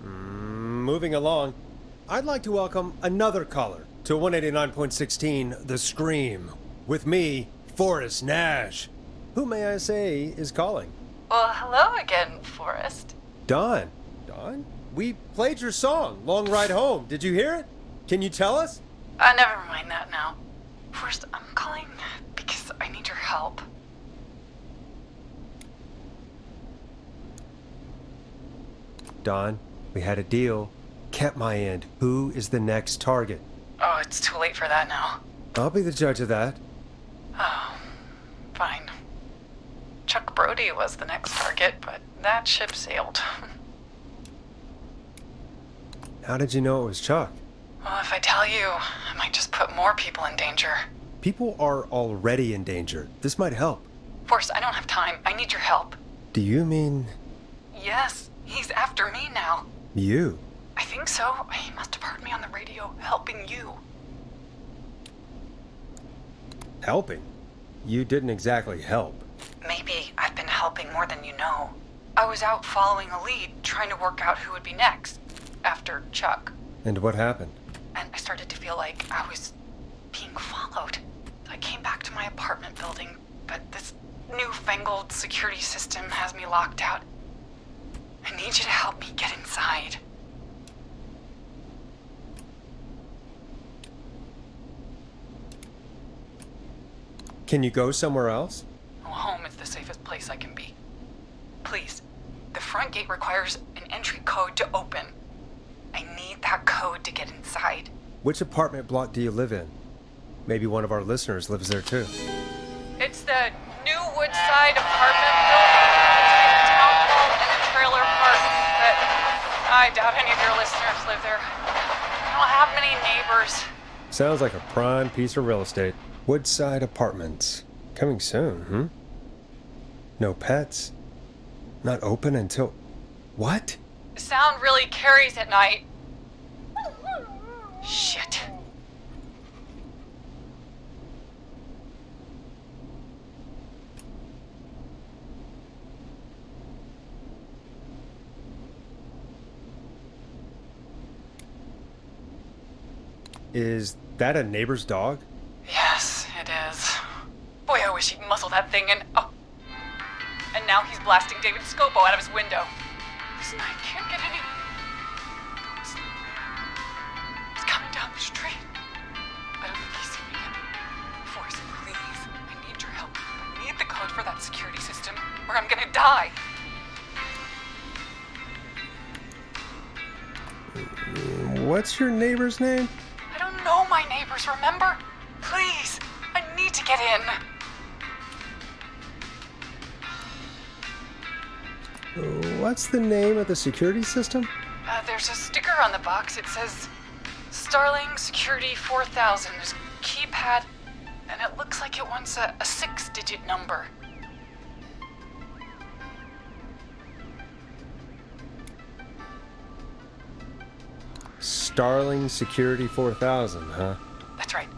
Moving along, I'd like to welcome another caller to 189.16 The Scream. With me, Forrest Nash. Who may I say is calling? Well, hello again, Forrest. Don. Don? We played your song, Long Ride Home. Did you hear it? Can you tell us? Never mind that now. First, I'm calling because I need your help. Don, we had a deal. Kept my end. Who is the next target? Oh, it's too late for that now. I'll be the judge of that. Oh, fine. Chuck Brody was the next target, but that ship sailed. How did you know it was Chuck? Well, if I tell you, I might just put more people in danger. People are already in danger. This might help. Forrest, I don't have time. I need your help. Do you mean Yes, he's after me now. you? I think so. He must have heard me on the radio helping you. Helping? You didn't exactly help. Maybe I've been helping more than you know. I was out following a lead, trying to work out who would be next, after Chuck. And what happened? And I started to feel like I was being followed. I came back to my apartment building, but this newfangled security system has me locked out. I need you to help me get inside. Can you go somewhere else? Well, home is the safest place I can be. Please, the front gate requires an entry code to open. I need that code to get inside. Which apartment block do you live in? Maybe one of our listeners lives there too. It's the new Woodside apartment building between the town hall and the trailer park, but I doubt any of your listeners live there. I don't have many neighbors. Sounds like a prime piece of real estate. Woodside Apartments. Coming soon, No pets? Not open until... What? The sound really carries at night. Shit. Is that a neighbor's dog? Yes, it is. Boy, I wish he'd muzzle that thing and... Oh. And now he's blasting David Scopo out of his window. This night can't get any... He's coming down the street. I don't think he's seen me yet. Forrest, please. security system, or I'm gonna die. What's your neighbor's name? I don't know my neighbors, remember? Please, I need to get in. What's the name of the security system? There's a sticker on the box. It says Starling Security 4000. There's a keypad, and it looks like it wants a 6-digit number. Starling Security 4000, huh? That's right.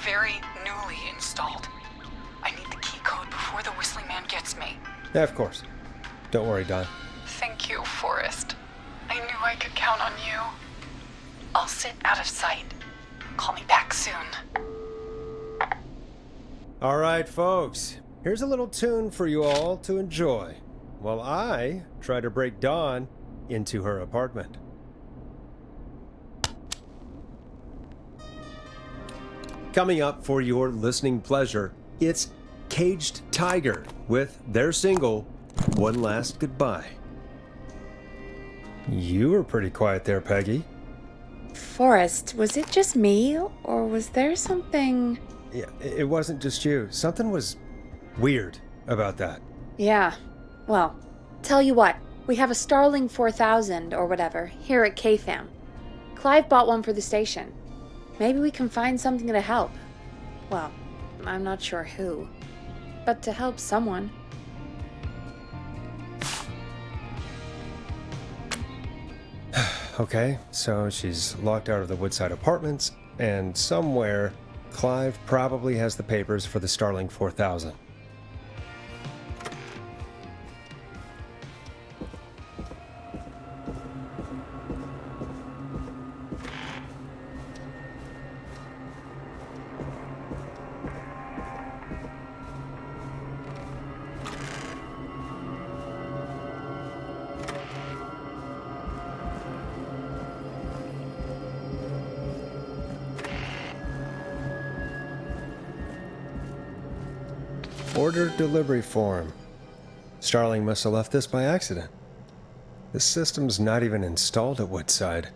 Very newly installed. I need the key code before the Whistling Man gets me. Yeah, of course. Don't worry, Don. Thank you, Forrest. I knew I could count on you. I'll sit out of sight. Call me back soon. All right, folks. Here's a little tune for you all to enjoy while I try to break Dawn into her apartment. Coming up for your listening pleasure, it's Caged Tiger with their single, One Last Goodbye. You were pretty quiet there, Peggy. Forrest, was it just me, or was there something... Yeah, it wasn't just you. Something was weird about that. Yeah, well, tell you what, we have a Starling 4000 or whatever here at KFAM. Clive bought one for the station. Maybe we can find something to help. Well, I'm not sure who, but to help someone. Okay, so she's locked out of the Woodside Apartments, and somewhere, Clive probably has the papers for the Starling 4000. Order delivery form. Starling must have left this by accident. The system's not even installed at Woodside.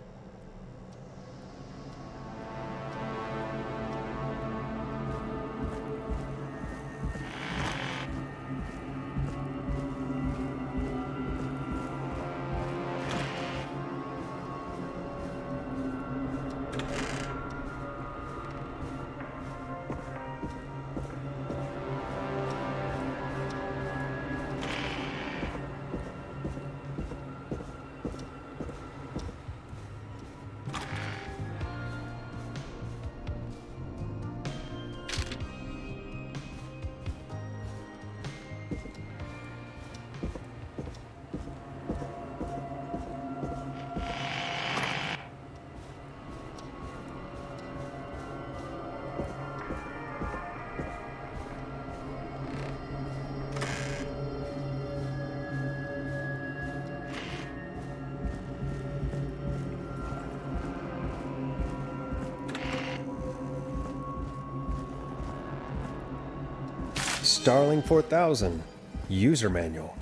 Starling 4000 user manual.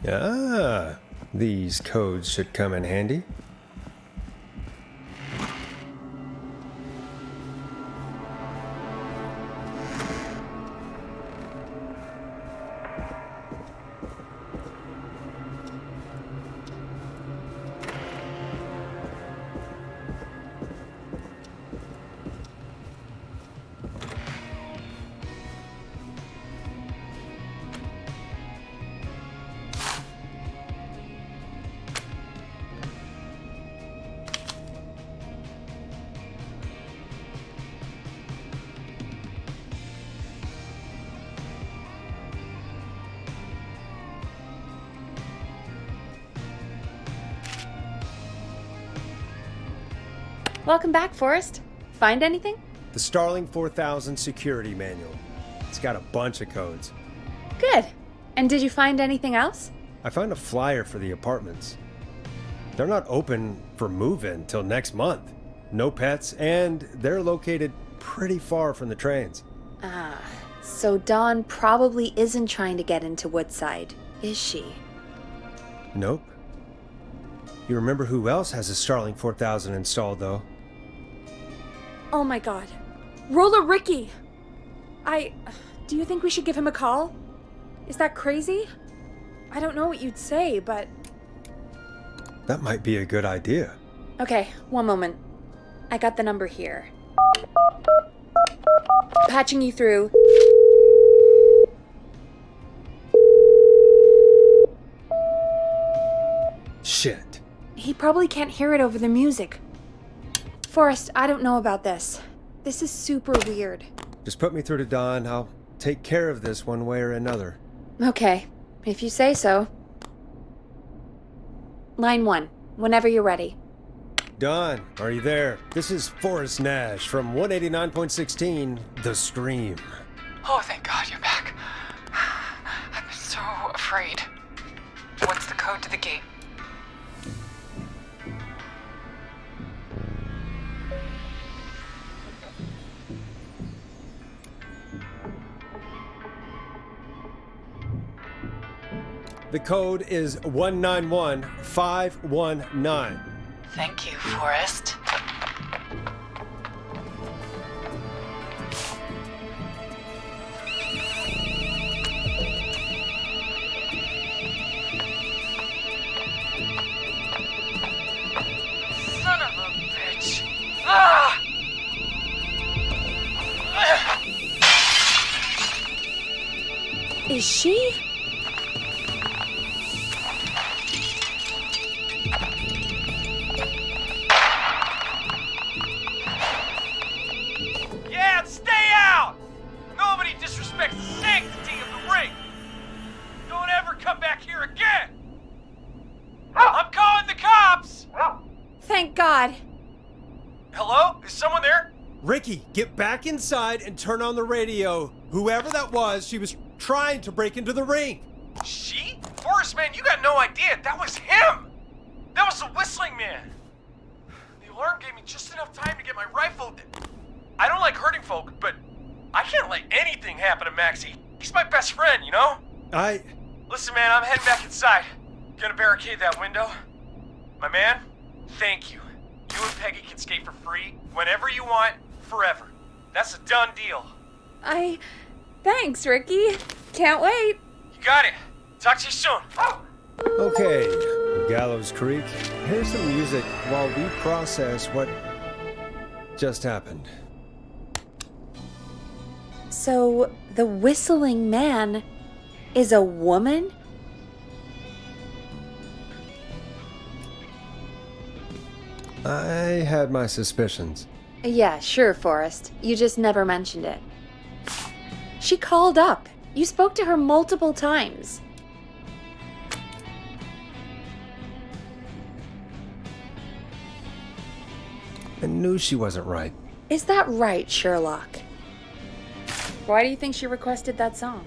Ah, these codes should come in handy. Welcome back, Forrest. Find anything? The Starling 4000 security manual. It's got a bunch of codes. Good. And did you find anything else? I found a flyer for the apartments. They're not open for move-in till next month. No pets, and they're located pretty far from the trains. Ah, So Dawn probably isn't trying to get into Woodside, is she? Nope. You remember who else has a Starlink 4000 installed, though? Oh my god. Roller Ricky! Do you think we should give him a call? Is that crazy? I don't know what you'd say, but... That might be a good idea. Okay, one moment. I got the number here. Patching you through. Shit. He probably can't hear it over the music. Forrest, I don't know about this. This is super weird. Just put me through to Dawn. I'll take care of this one way or another. Okay, if you say so. Line 1, whenever you're ready. Dawn, are you there? This is Forrest Nash from 189.16, The Scream. Oh, thank God you're back. I'm so afraid. What's the code to the gate? The code is 191519. Thank you, Forrest. Son of a bitch. Ah! Is she? Yeah, stay out! Nobody disrespects the sanctity of the ring! Don't ever come back here again! I'm calling the cops! Thank God. Hello? Is someone there? Ricky, get back inside and turn on the radio. Whoever that was, she was trying to break into the ring. She? Forrest, man, you got no idea. That was him! That was the Whistling Man! The alarm gave me just enough time to get my rifle. I don't like hurting folk, but I can't let anything happen to Maxie. He's my best friend, you know? Listen, man, I'm heading back inside. Gonna barricade that window. My man, thank you. You and Peggy can skate for free whenever you want, forever. That's a done deal. Thanks, Ricky. Can't wait. You got it. Talk to you soon. Okay, Gallows Creek, here's some music while we process what just happened. So, the Whistling Man is a woman? I had my suspicions. Yeah, sure, Forrest. You just never mentioned it. She called up. You spoke to her multiple times. I knew she wasn't right. Is that right, Sherlock? Why do you think she requested that song?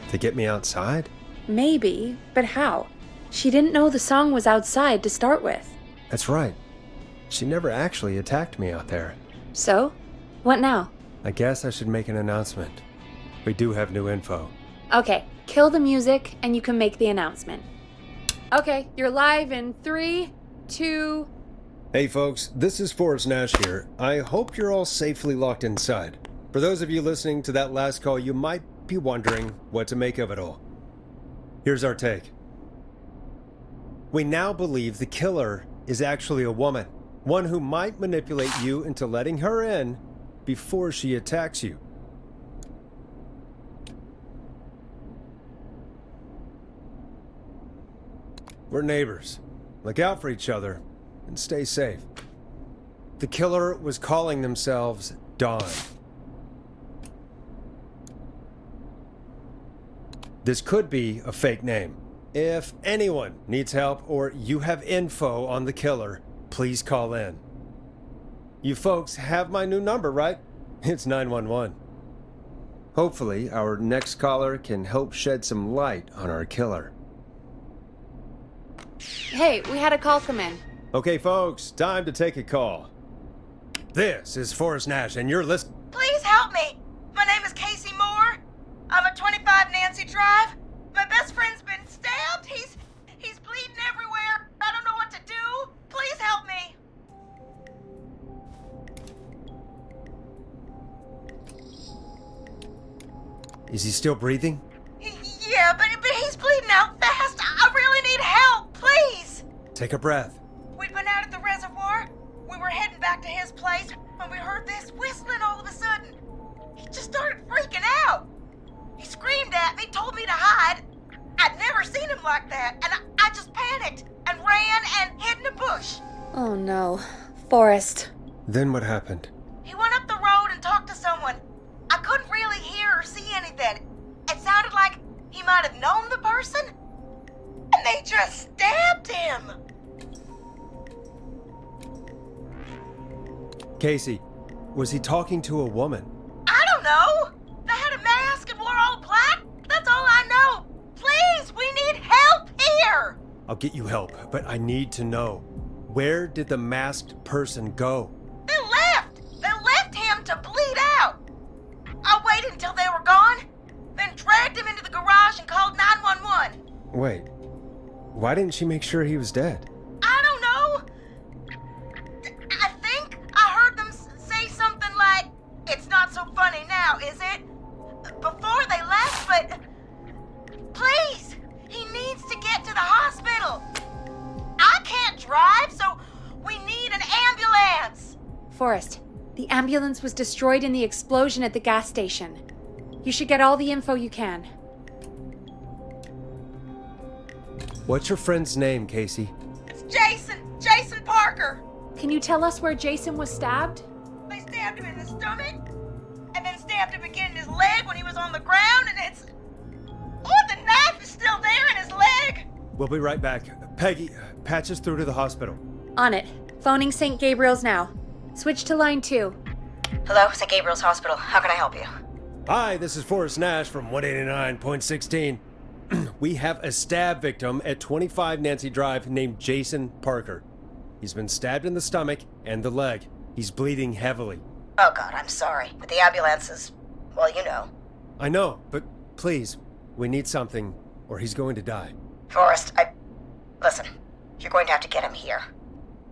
To get me outside? Maybe, but how? She didn't know the song was outside to start with. That's right. She never actually attacked me out there. So? What now? I guess I should make an announcement. We do have new info. Okay, kill the music and you can make the announcement. Okay, you're live in 3, 2... Hey folks, this is Forrest Nash here. I hope you're all safely locked inside. For those of you listening to that last call, you might be wondering what to make of it all. Here's our take. We now believe the killer is actually a woman, one who might manipulate you into letting her in before she attacks you. We're neighbors. Look out for each other and stay safe. The killer was calling themselves Dawn. This could be a fake name. If anyone needs help or you have info on the killer, please call in. You folks have my new number, right? It's 911. Hopefully, our next caller can help shed some light on our killer. Hey, we had a call come in. Okay, folks, time to take a call. This is Forrest Nash, and you're listening. Please help me. My name is Casey Moore. I'm at 25 Nancy Drive. My best friend's been stabbed. He's bleeding everywhere. I don't know what to do. Please help me. Is he still breathing? Yeah, but he's bleeding out fast. I really need help. Please. Take a breath. We'd been out at the reservoir. We were heading back to his place when we heard this whistling all of a sudden. He just started freaking out. He screamed at me, told me to hide. I'd never seen him like that, and I just panicked and ran and hid in a bush. Oh no. Forrest. Then what happened? He went up the road and talked to someone. I couldn't really hear or see anything. It sounded like he might have known the person, and they just stabbed him. Casey, was he talking to a woman? I don't know. They had a mask and wore all black. That's all I know. Please, we need help here. I'll get you help, but I need to know. Where did the masked person go? They left. They left him to bleed out. I waited until they were gone, then dragged him into the garage and called 911. Wait, why didn't she make sure he was dead? I don't know. I think I heard them say something like, "It's not so funny now, is it?" before they left, but please, he needs to get to the hospital. I can't drive, so we need an ambulance. Forrest, the ambulance was destroyed in the explosion at the gas station. You should get all the info you can. What's your friend's name, Casey? It's Jason Parker. Can you tell us where Jason was stabbed? They stabbed him in the stomach, and then stabbed him again in his leg when he was on the ground, and it's... Oh, the knife is still there in his leg! We'll be right back. Peggy, patch us through to the hospital. On it. Phoning St. Gabriel's now. Switch to line 2. Hello, St. Gabriel's Hospital. How can I help you? Hi, this is Forrest Nash from 189.16. We have a stab victim at 25 Nancy Drive named Jason Parker. He's been stabbed in the stomach and the leg. He's bleeding heavily. Oh, God, I'm sorry. But the ambulance is... well, you know. I know, but please, we need something, or he's going to die. Forrest, Listen, you're going to have to get him here.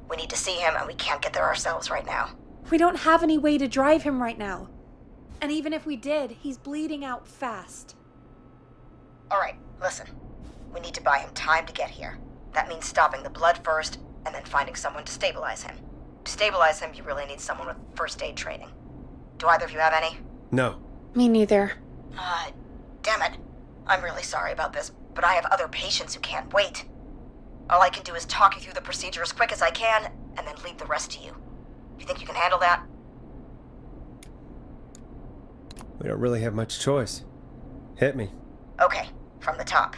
We need to see him, and we can't get there ourselves right now. We don't have any way to drive him right now. And even if we did, he's bleeding out fast. All right, listen. We need to buy him time to get here. That means stopping the blood first, and then finding someone to stabilize him. To stabilize him, you really need someone with first aid training. Do either of you have any? No. Me neither. Damn it. I'm really sorry about this, but I have other patients who can't wait. All I can do is talk you through the procedure as quick as I can, and then leave the rest to you. You think you can handle that? We don't really have much choice. Hit me. Okay, from the top.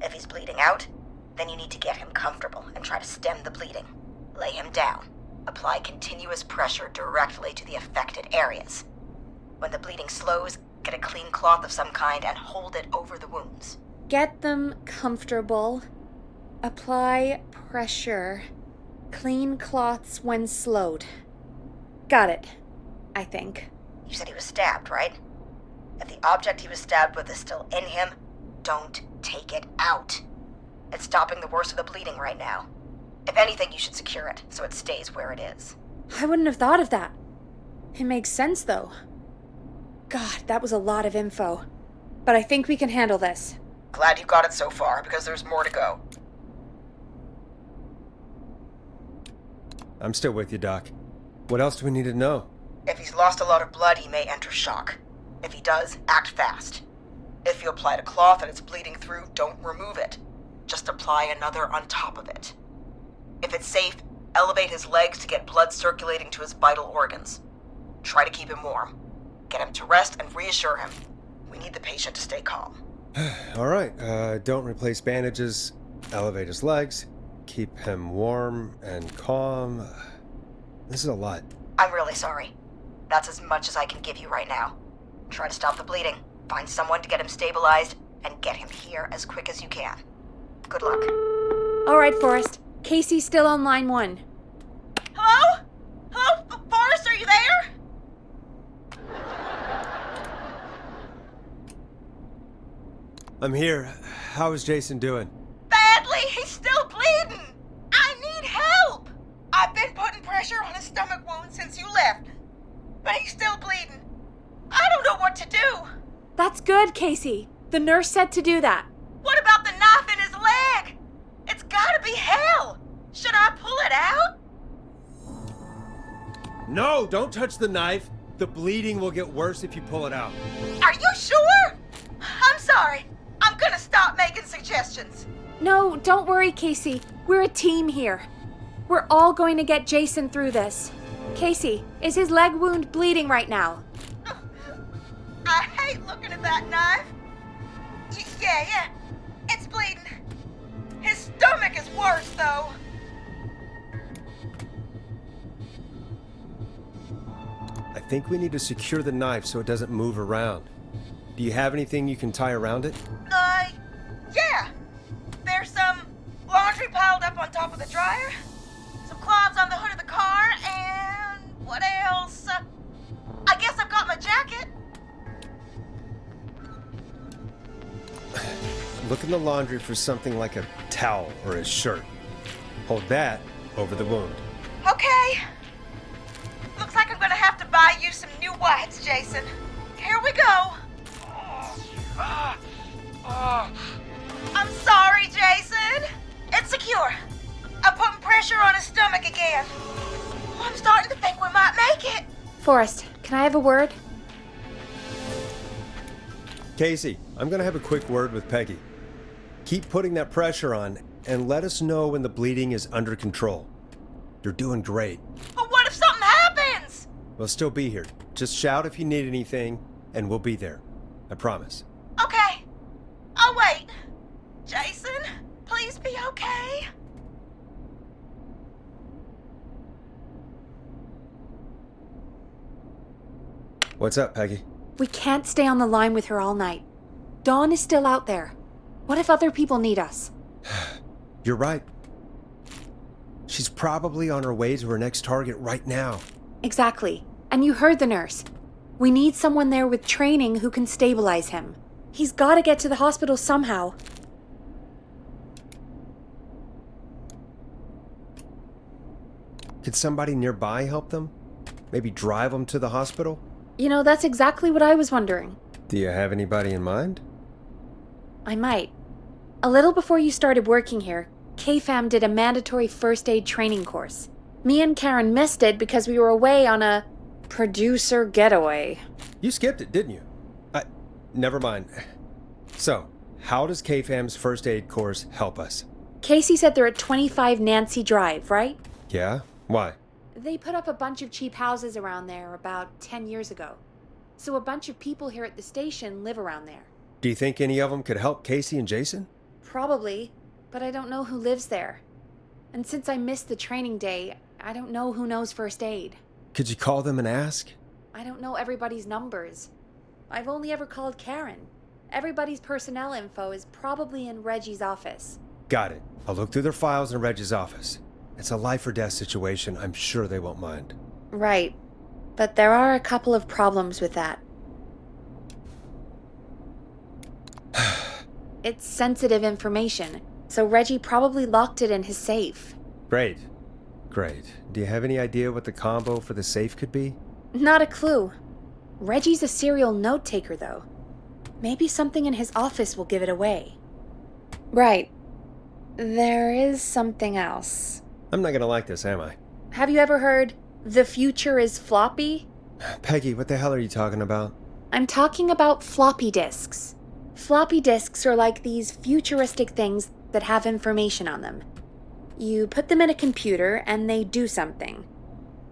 If he's bleeding out, then you need to get him comfortable and try to stem the bleeding. Lay him down. Apply continuous pressure directly to the affected areas. When the bleeding slows, get a clean cloth of some kind and hold it over the wounds. Get them comfortable. Apply pressure. Clean cloths when slowed. Got it, I think. You said he was stabbed, right? If the object he was stabbed with is still in him, don't take it out. It's stopping the worst of the bleeding right now. If anything, you should secure it so it stays where it is. I wouldn't have thought of that. It makes sense, though. God, that was a lot of info. But I think we can handle this. Glad you got it so far, because there's more to go. I'm still with you, Doc. What else do we need to know? If he's lost a lot of blood, he may enter shock. If he does, act fast. If you applied a cloth and it's bleeding through, don't remove it. Just apply another on top of it. If it's safe, elevate his legs to get blood circulating to his vital organs. Try to keep him warm. Get him to rest and reassure him. We need the patient to stay calm. All right, don't replace bandages. Elevate his legs. Keep him warm and calm. This is a lot. I'm really sorry. That's as much as I can give you right now. Try to stop the bleeding. Find someone to get him stabilized, and get him here as quick as you can. Good luck. All right, Forrest. Casey's still on line 1. Hello? Hello? Forrest, are you there? I'm here. How is Jason doing? Badly. He's still bleeding. I need help. I've been putting pressure on his stomach wound since you left, but he's still bleeding. I don't know what to do. That's good, Casey. The nurse said to do that. What about the knife in his leg? It's gotta be hell. Should I pull it out? No, don't touch the knife. The bleeding will get worse if you pull it out. Are you sure? I'm sorry. I'm gonna stop making suggestions. No, don't worry, Casey. We're a team here. We're all going to get Jason through this. Casey, is his leg wound bleeding right now? I hate looking at that knife. Yeah. It's bleeding. His stomach is worse, though. I think we need to secure the knife so it doesn't move around. Do you have anything you can tie around it? Yeah. There's some laundry piled up on top of the dryer, some cloths on the hood of the car, and what else? I guess I've got my jacket. Look in the laundry for something like a towel or a shirt. Hold that over the wound. Okay. Looks like I'm gonna have to buy you some new whites, Jason. Here we go. I'm sorry, Jason. It's secure. I'm putting pressure on his stomach again. I'm starting to think we might make it. Forrest, can I have a word? Casey, I'm gonna have a quick word with Peggy. Keep putting that pressure on and let us know when the bleeding is under control. You're doing great. But what if something happens? We'll still be here. Just shout if you need anything, and we'll be there. I promise. Okay. I'll wait. Jason, please be okay. What's up, Peggy? We can't stay on the line with her all night. Dawn is still out there. What if other people need us? You're right. She's probably on her way to her next target right now. Exactly. And you heard the nurse. We need someone there with training who can stabilize him. He's got to get to the hospital somehow. Could somebody nearby help them? Maybe drive them to the hospital? You know, that's exactly what I was wondering. Do you have anybody in mind? I might. A little before you started working here, KFAM did a mandatory first aid training course. Me and Karen missed it because we were away on a producer getaway. You skipped it, didn't you? Never mind. So, how does KFAM's first aid course help us? Casey said they're at 25 Nancy Drive, right? Yeah? Why? They put up a bunch of cheap houses around there about 10 years ago. So a bunch of people here at the station live around there. Do you think any of them could help Casey and Jason? Probably, but I don't know who lives there. And since I missed the training day, I don't know who knows first aid. Could you call them and ask? I don't know everybody's numbers. I've only ever called Karen. Everybody's personnel info is probably in Reggie's office. Got it. I'll look through their files in Reggie's office. It's a life or death situation. I'm sure they won't mind. Right. But there are a couple of problems with that. It's sensitive information, so Reggie probably locked it in his safe. Great. Do you have any idea what the combo for the safe could be? Not a clue. Reggie's a serial note taker, though. Maybe something in his office will give it away. Right. There is something else. I'm not gonna like this, am I? Have you ever heard, "The future is floppy"? Peggy, what the hell are you talking about? I'm talking about floppy disks. Floppy disks are like these futuristic things that have information on them. You put them in a computer and they do something.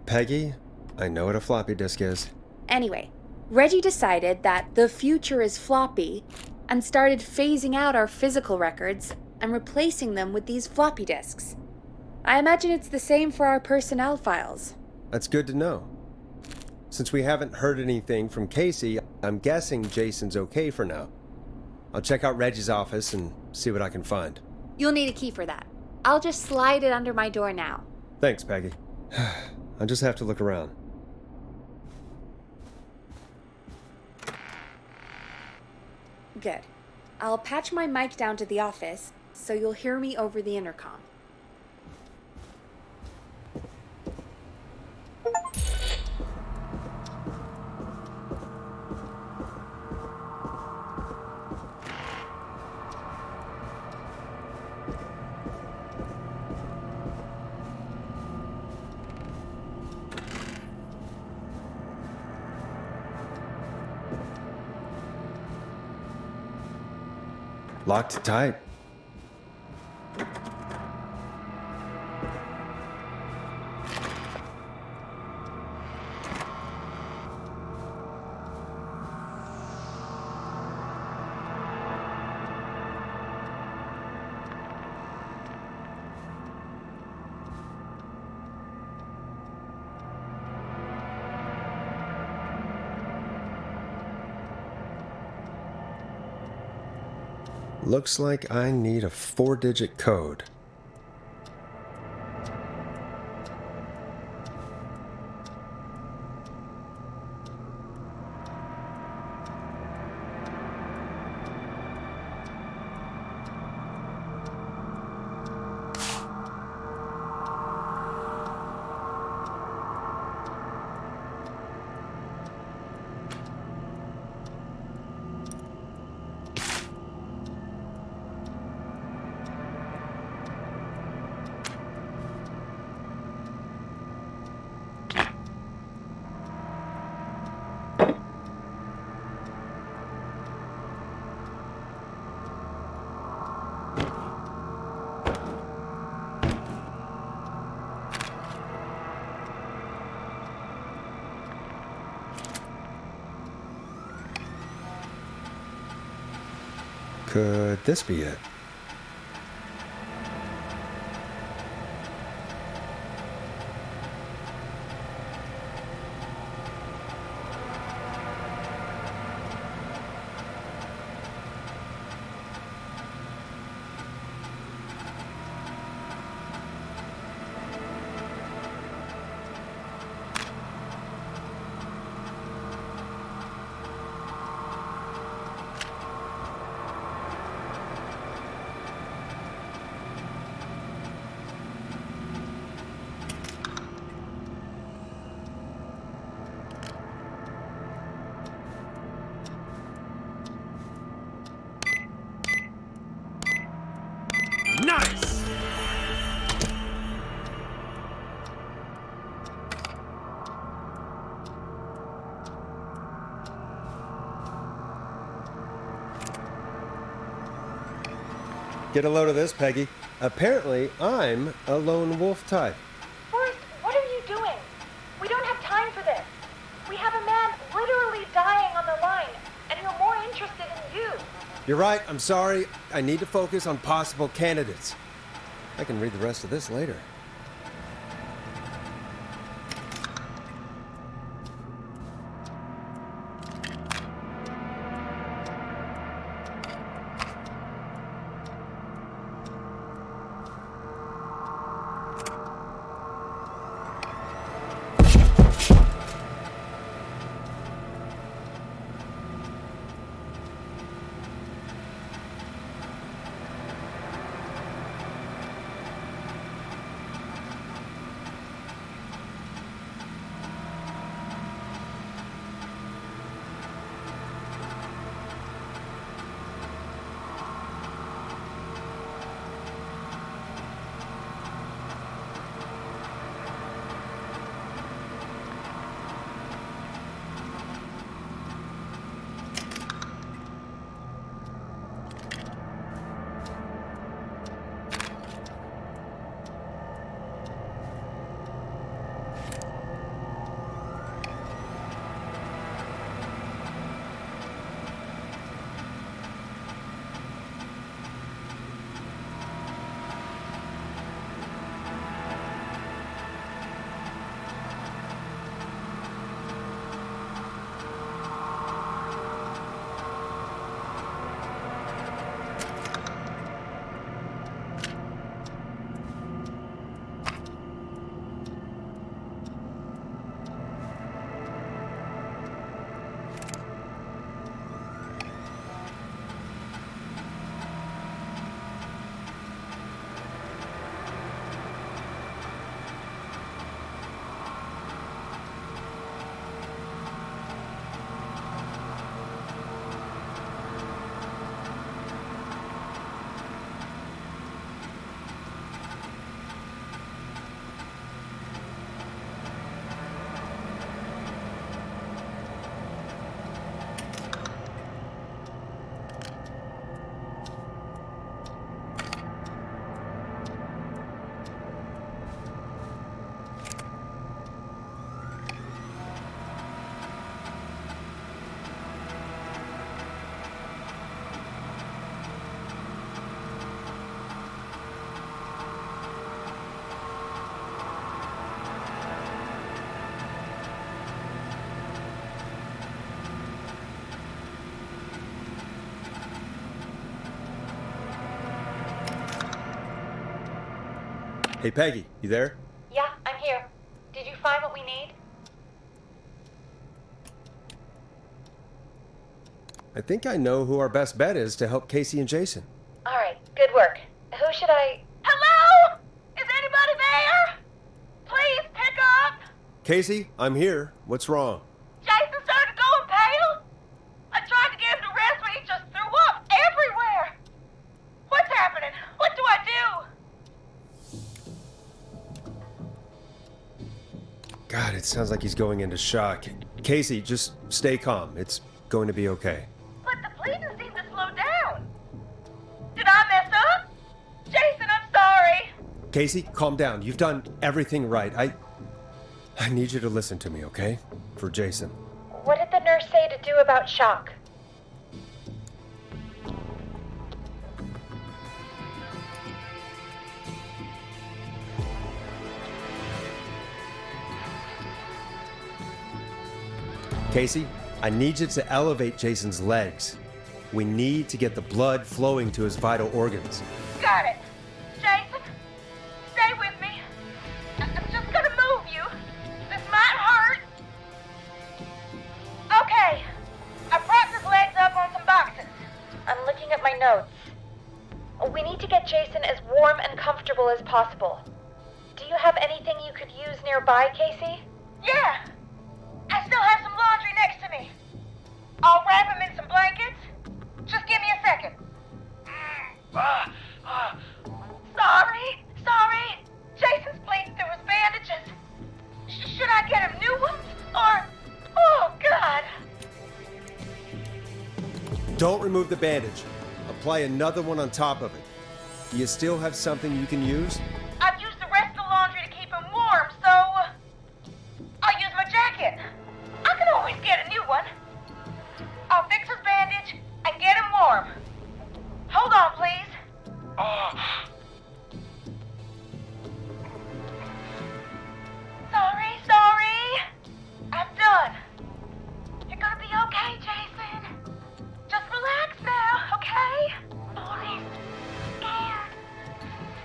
Peggy, I know what a floppy disk is. Anyway, Reggie decided that the future is floppy and started phasing out our physical records and replacing them with these floppy disks. I imagine it's the same for our personnel files. That's good to know. Since we haven't heard anything from Casey, I'm guessing Jason's okay for now. I'll check out Reggie's office and see what I can find. You'll need a key for that. I'll just slide it under my door now. Thanks, Peggy. I'll just have to look around. Good. I'll patch my mic down to the office, so you'll hear me over the intercom. Locked tight. Looks like I need a 4-digit code. Could this be it? Nice! Get a load of this, Peggy. Apparently, I'm a lone wolf type. Forrest, what are you doing? We don't have time for this. We have a man literally dying on the line, and we're more interested in you. You're right, I'm sorry. I need to focus on possible candidates. I can read the rest of this later. Hey, Peggy, you there? Yeah, I'm here. Did you find what we need? I think I know who our best bet is to help Casey and Jason. All right, good work. Who should I... Hello? Is anybody there? Please pick up. Casey, I'm here. What's wrong? Jason started going pale. I tried to get him to rest, but he just threw up everywhere. What's happening? What do I do? God, it sounds like he's going into shock. Casey, just stay calm. It's going to be okay. But the bleeding seemed to slow down. Did I mess up? Jason, I'm sorry. Casey, calm down. You've done everything right. I need you to listen to me, okay? For Jason. What did the nurse say to do about shock? Casey, I need you to elevate Jason's legs. We need to get the blood flowing to his vital organs. Got it. Jason, stay with me. I'm just gonna move you. This might hurt. Okay. I propped his legs up on some boxes. I'm looking at my notes. We need to get Jason as warm and comfortable as possible. Do you have anything you could use nearby, Casey? Yeah. I still have some laundry next to me. I'll wrap him in some blankets. Just give me a second. Sorry. Jason's bleeding through his bandages. Should I get him new ones? Or... Oh, God. Don't remove the bandage. Apply another one on top of it. Do you still have something you can use? I've used the rest of the laundry to keep him warm, so... I'll use my jacket. I can always get a new one. I'll fix his bandage and get him warm. Hold on, please. Sorry. I'm done. You're gonna be okay, Jason. Just relax now, okay? Oh, he's scared.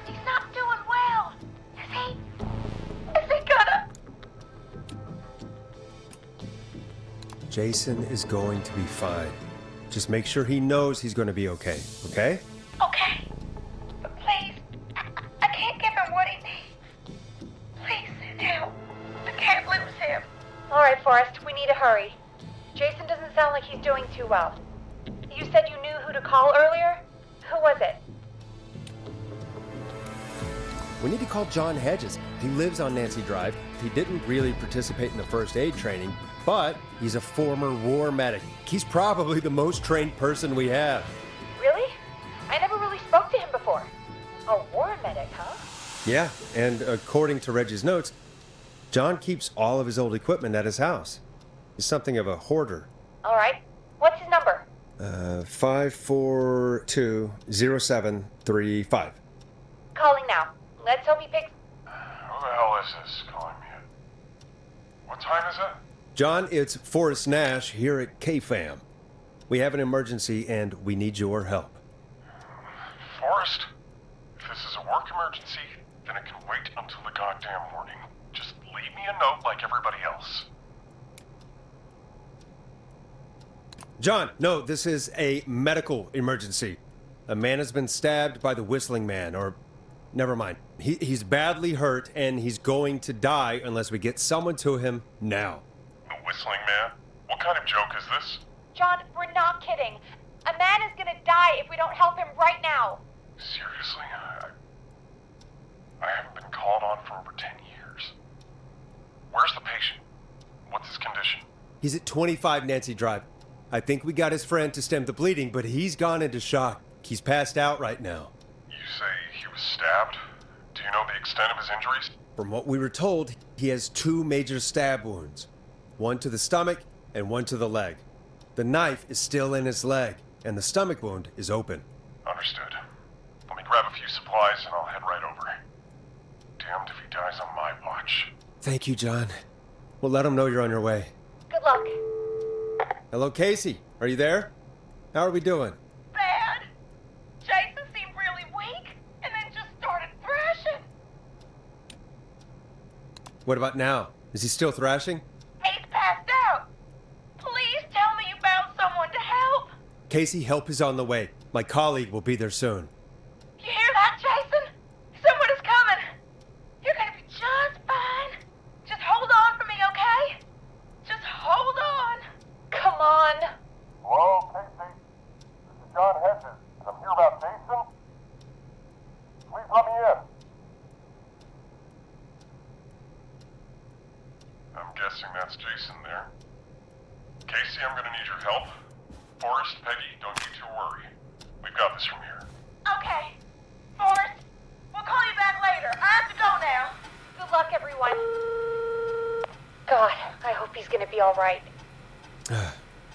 He's not doing well. Is he gonna... Jason is going to be fine. Just make sure he knows he's going to be okay, okay? Okay. But please, I can't give him what he needs. Please send help. I can't lose him. All right, Forrest, we need to hurry. Jason doesn't sound like he's doing too well. You said you knew who to call earlier? Who was it? We need to call John Hedges. He lives on Nancy Drive. He didn't really participate in the first aid training, but he's a former war medic. He's probably the most trained person we have. Really? I never really spoke to him before. A war medic, huh? Yeah, and according to Reggie's notes, John keeps all of his old equipment at his house. He's something of a hoarder. All right. What's his number? 5420735. Calling now. Let's hope he picks... Who the hell is this calling me? What time is it? John, it's Forrest Nash here at KFAM. We have an emergency and we need your help. Forrest? If this is a work emergency, then it can wait until the goddamn morning. Just leave me a note like everybody else. John, no, this is a medical emergency. A man has been stabbed by the Whistling Man, or... Never mind. He's badly hurt, and he's going to die unless we get someone to him now. The Whistling Man? What kind of joke is this? John, we're not kidding. A man is gonna die if we don't help him right now. Seriously? I haven't been called on for over 10 years. Where's the patient? What's his condition? He's at 25 Nancy Drive. I think we got his friend to stem the bleeding, but he's gone into shock. He's passed out right now. You say he was stabbed? Do you know the extent of his injuries? From what we were told, he has 2 major stab wounds. One to the stomach and one to the leg. The knife is still in his leg, and the stomach wound is open. Understood. Let me grab a few supplies and I'll head right over. Damned if he dies on my watch. Thank you, John. We'll let him know you're on your way. Good luck. Hello, Casey. Are you there? How are we doing? Bad. Jason seemed really weak, and then just started thrashing. What about now? Is he still thrashing? He's passed out. Please tell me you found someone to help. Casey, help is on the way. My colleague will be there soon. You hear that, Jason? Someone is coming. You're gonna be just fine. Just hold on for me, okay? Just hold on. Come on. Hello, Casey. This is John Hedges. I'm here about Jason. Please let me in. I'm guessing that's Jason there. Casey, I'm gonna need your help. Forrest, Peggy, don't you two worry. We've got this from here. Okay. Forrest, we'll call you back later. I have to go now. Good luck, everyone. God, I hope he's gonna be all right.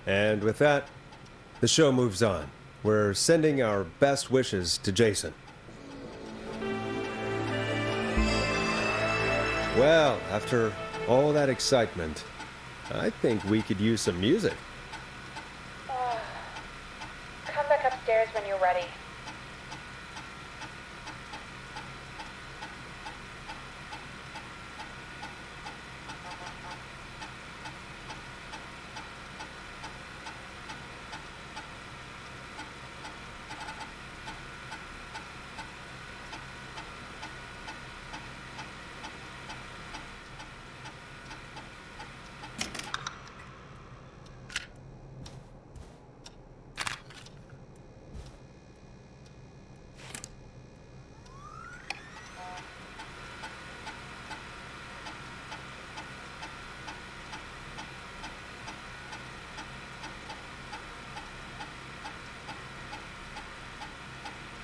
And with that, the show moves on. We're sending our best wishes to Jason. Well, after all that excitement, I think we could use some music. Come back upstairs when you're ready.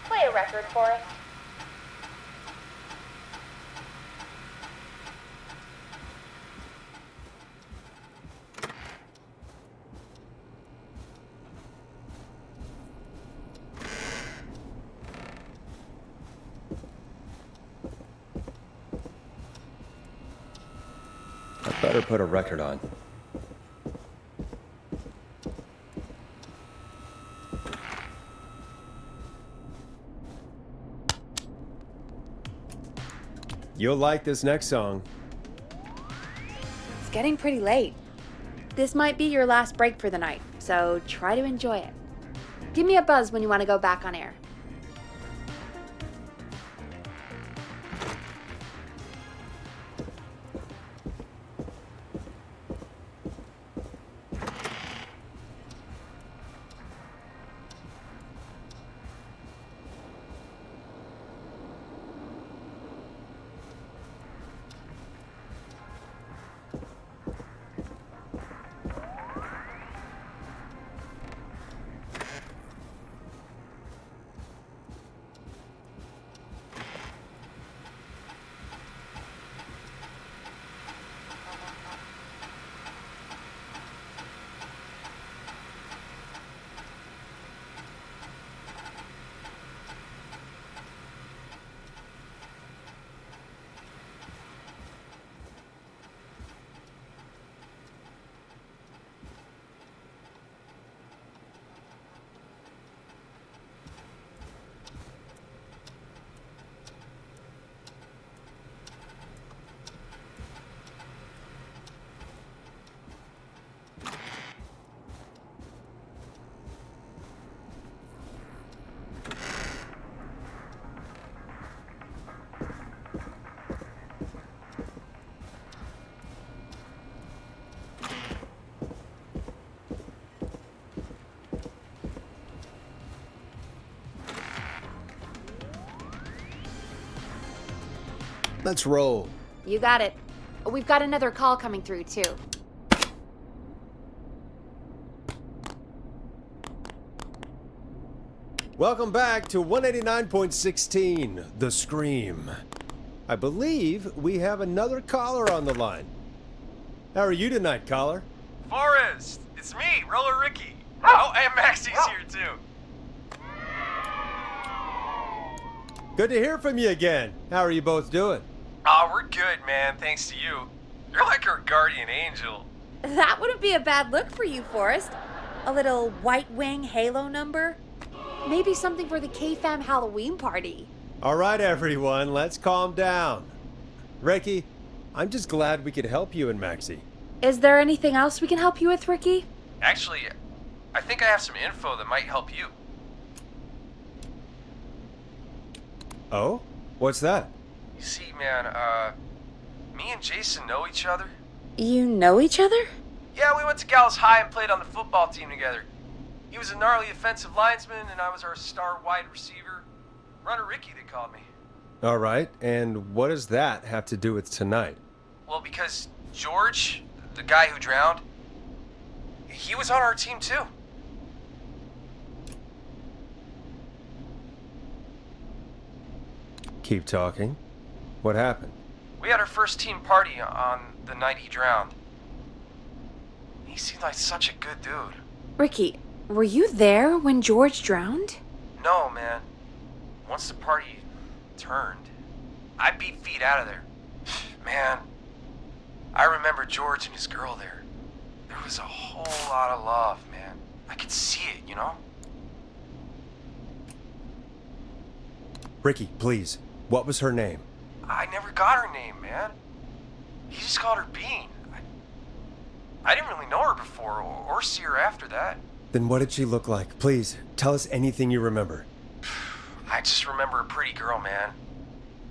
Play a record for us. I better put a record on. You'll like this next song. It's getting pretty late. This might be your last break for the night, so try to enjoy it. Give me a buzz when you want to go back on air. Let's roll. You got it. We've got another call coming through, too. Welcome back to 189.16, The Scream. I believe we have another caller on the line. How are you tonight, caller? Forrest, it's me, Roller Ricky. Oh, and Maxie's here too. Good to hear from you again. How are you both doing? Oh, we're good, man, thanks to you. You're like our guardian angel. That wouldn't be a bad look for you, Forrest. A little White Wing Halo number? Maybe something for the K-Fam Halloween party. All right, everyone, let's calm down. Ricky, I'm just glad we could help you and Maxie. Is there anything else we can help you with, Ricky? Actually, I think I have some info that might help you. Oh? What's that? You see, man, me and Jason know each other. You know each other? Yeah, we went to Gallows High and played on the football team together. He was a gnarly offensive linesman, and I was our star wide receiver. Runner Ricky, they called me. All right, and what does that have to do with tonight? Well, because George, the guy who drowned, he was on our team too. Keep talking. What happened? We had our first team party on the night he drowned. He seemed like such a good dude. Ricky, were you there when George drowned? No, man. Once the party turned, I beat feet out of there. Man, I remember George and his girl there. There was a whole lot of love, man. I could see it, you know? Ricky, please. What was her name? I never got her name, man. He just called her Bean. I didn't really know her before or see her after that. Then what did she look like? Please, tell us anything you remember. I just remember a pretty girl, man.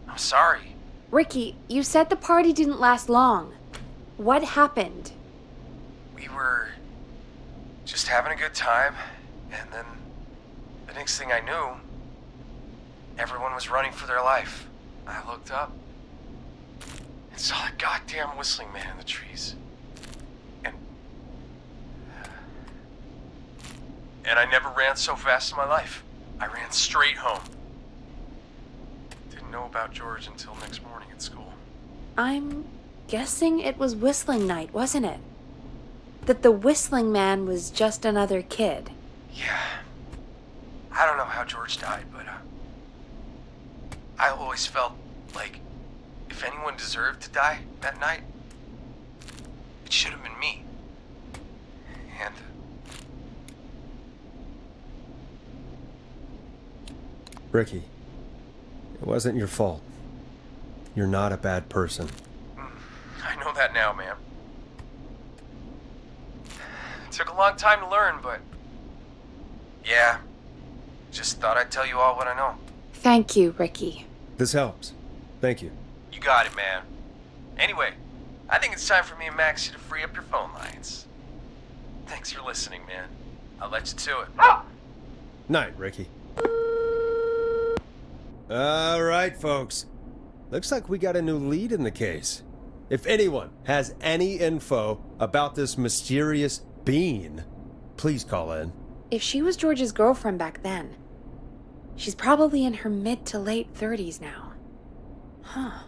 I'm sorry. Ricky, you said the party didn't last long. What happened? We were just having a good time, and then the next thing I knew, everyone was running for their life. I looked up and saw that goddamn whistling man in the trees. And I never ran so fast in my life. I ran straight home. Didn't know about George until next morning at school. I'm guessing it was whistling night, wasn't it? That the whistling man was just another kid. Yeah. I don't know how George died, but I always felt like if anyone deserved to die that night, it should have been me. And Ricky, it wasn't your fault. You're not a bad person. I know that now, man. It took a long time to learn, but yeah, just thought I'd tell you all what I know. Thank you, Ricky. This helps. Thank you. You got it, man. Anyway, I think it's time for me and Maxie to free up your phone lines. Thanks for listening, man. I'll let you to it. Night, Ricky. All right, folks. Looks like we got a new lead in the case. If anyone has any info about this mysterious being, please call in. If she was George's girlfriend back then, she's probably in her mid to late 30s now. Huh.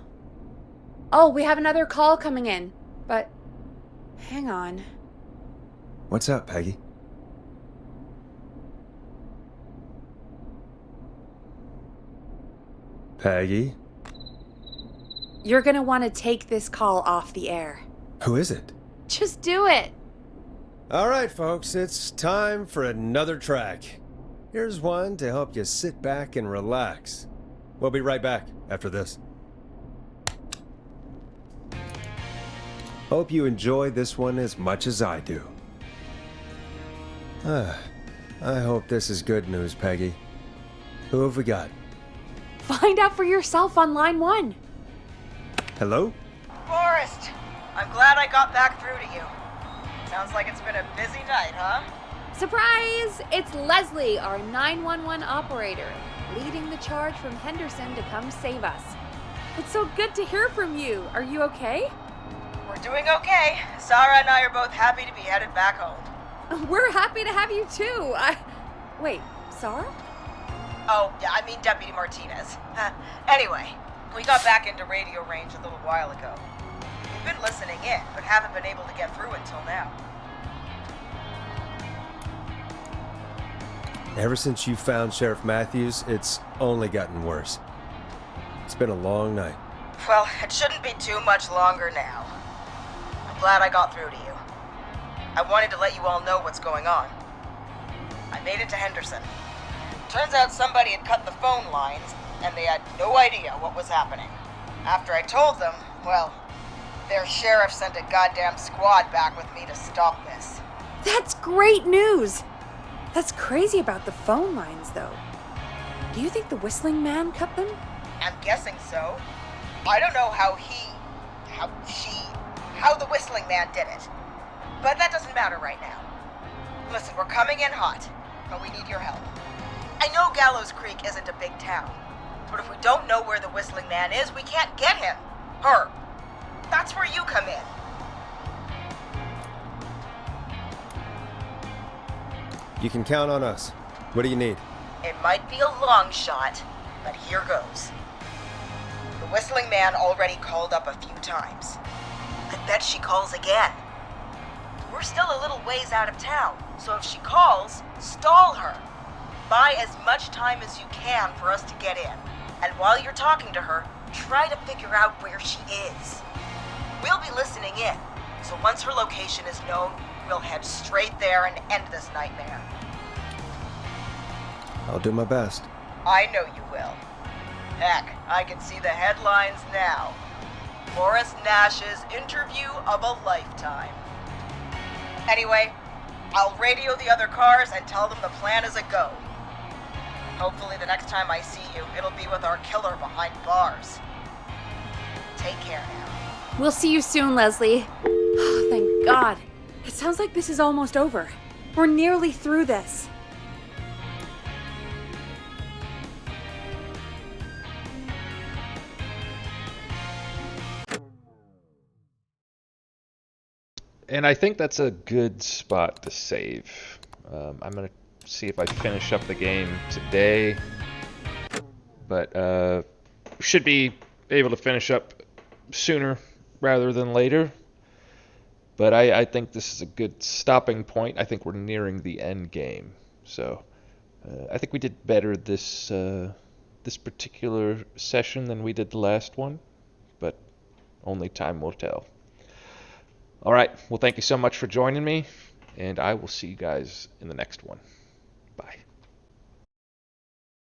Oh, we have another call coming in, but hang on. What's up, Peggy? Peggy? You're gonna want to take this call off the air. Who is it? Just do it. All right, folks, it's time for another track. Here's one to help you sit back and relax. We'll be right back after this. Hope you enjoy this one as much as I do. I hope this is good news, Peggy. Who have we got? Find out for yourself on line 1. Hello? Forrest, I'm glad I got back through to you. Sounds like it's been a busy night, huh? Surprise! It's Leslie, our 911 operator, leading the charge from Henderson to come save us. It's so good to hear from you. Are you okay? We're doing okay. Sarah and I are both happy to be headed back home. We're happy to have you too. Wait, Sarah? Oh, yeah, I mean Deputy Martinez. Anyway, we got back into radio range a little while ago. We've been listening in, but haven't been able to get through until now. Ever since you found Sheriff Matthews, it's only gotten worse. It's been a long night. Well, it shouldn't be too much longer now. I'm glad I got through to you. I wanted to let you all know what's going on. I made it to Henderson. Turns out somebody had cut the phone lines, and they had no idea what was happening. After I told them, well, Their sheriff sent a goddamn squad back with me to stop this. That's great news! That's crazy about the phone lines, though. Do you think the Whistling Man cut them? I'm guessing so. I don't know how the Whistling Man did it. But that doesn't matter right now. Listen, we're coming in hot, but we need your help. I know Gallows Creek isn't a big town, but if we don't know where the Whistling Man is, we can't get him. Her. That's where you come in. You can count on us. What do you need? It might be a long shot, but here goes. The Whistling Man already called up a few times. I bet she calls again. We're still a little ways out of town, so if she calls, stall her. Buy as much time as you can for us to get in. And while you're talking to her, try to figure out where she is. We'll be listening in, so once her location is known, we'll head straight there and end this nightmare. I'll do my best. I know you will. Heck, I can see the headlines now. Morris Nash's interview of a lifetime. Anyway, I'll radio the other cars and tell them the plan is a go. Hopefully the next time I see you, it'll be with our killer behind bars. Take care now. We'll see you soon, Leslie. Oh, thank God. It sounds like this is almost over. We're nearly through this. And I think that's a good spot to save. I'm going to see if I finish up the game today. But should be able to finish up sooner rather than later. But I think this is a good stopping point. I think we're nearing the end game. So I think we did better this particular session than we did the last one. But only time will tell. All right. Well, thank you so much for joining me, and I will see you guys in the next one. Bye.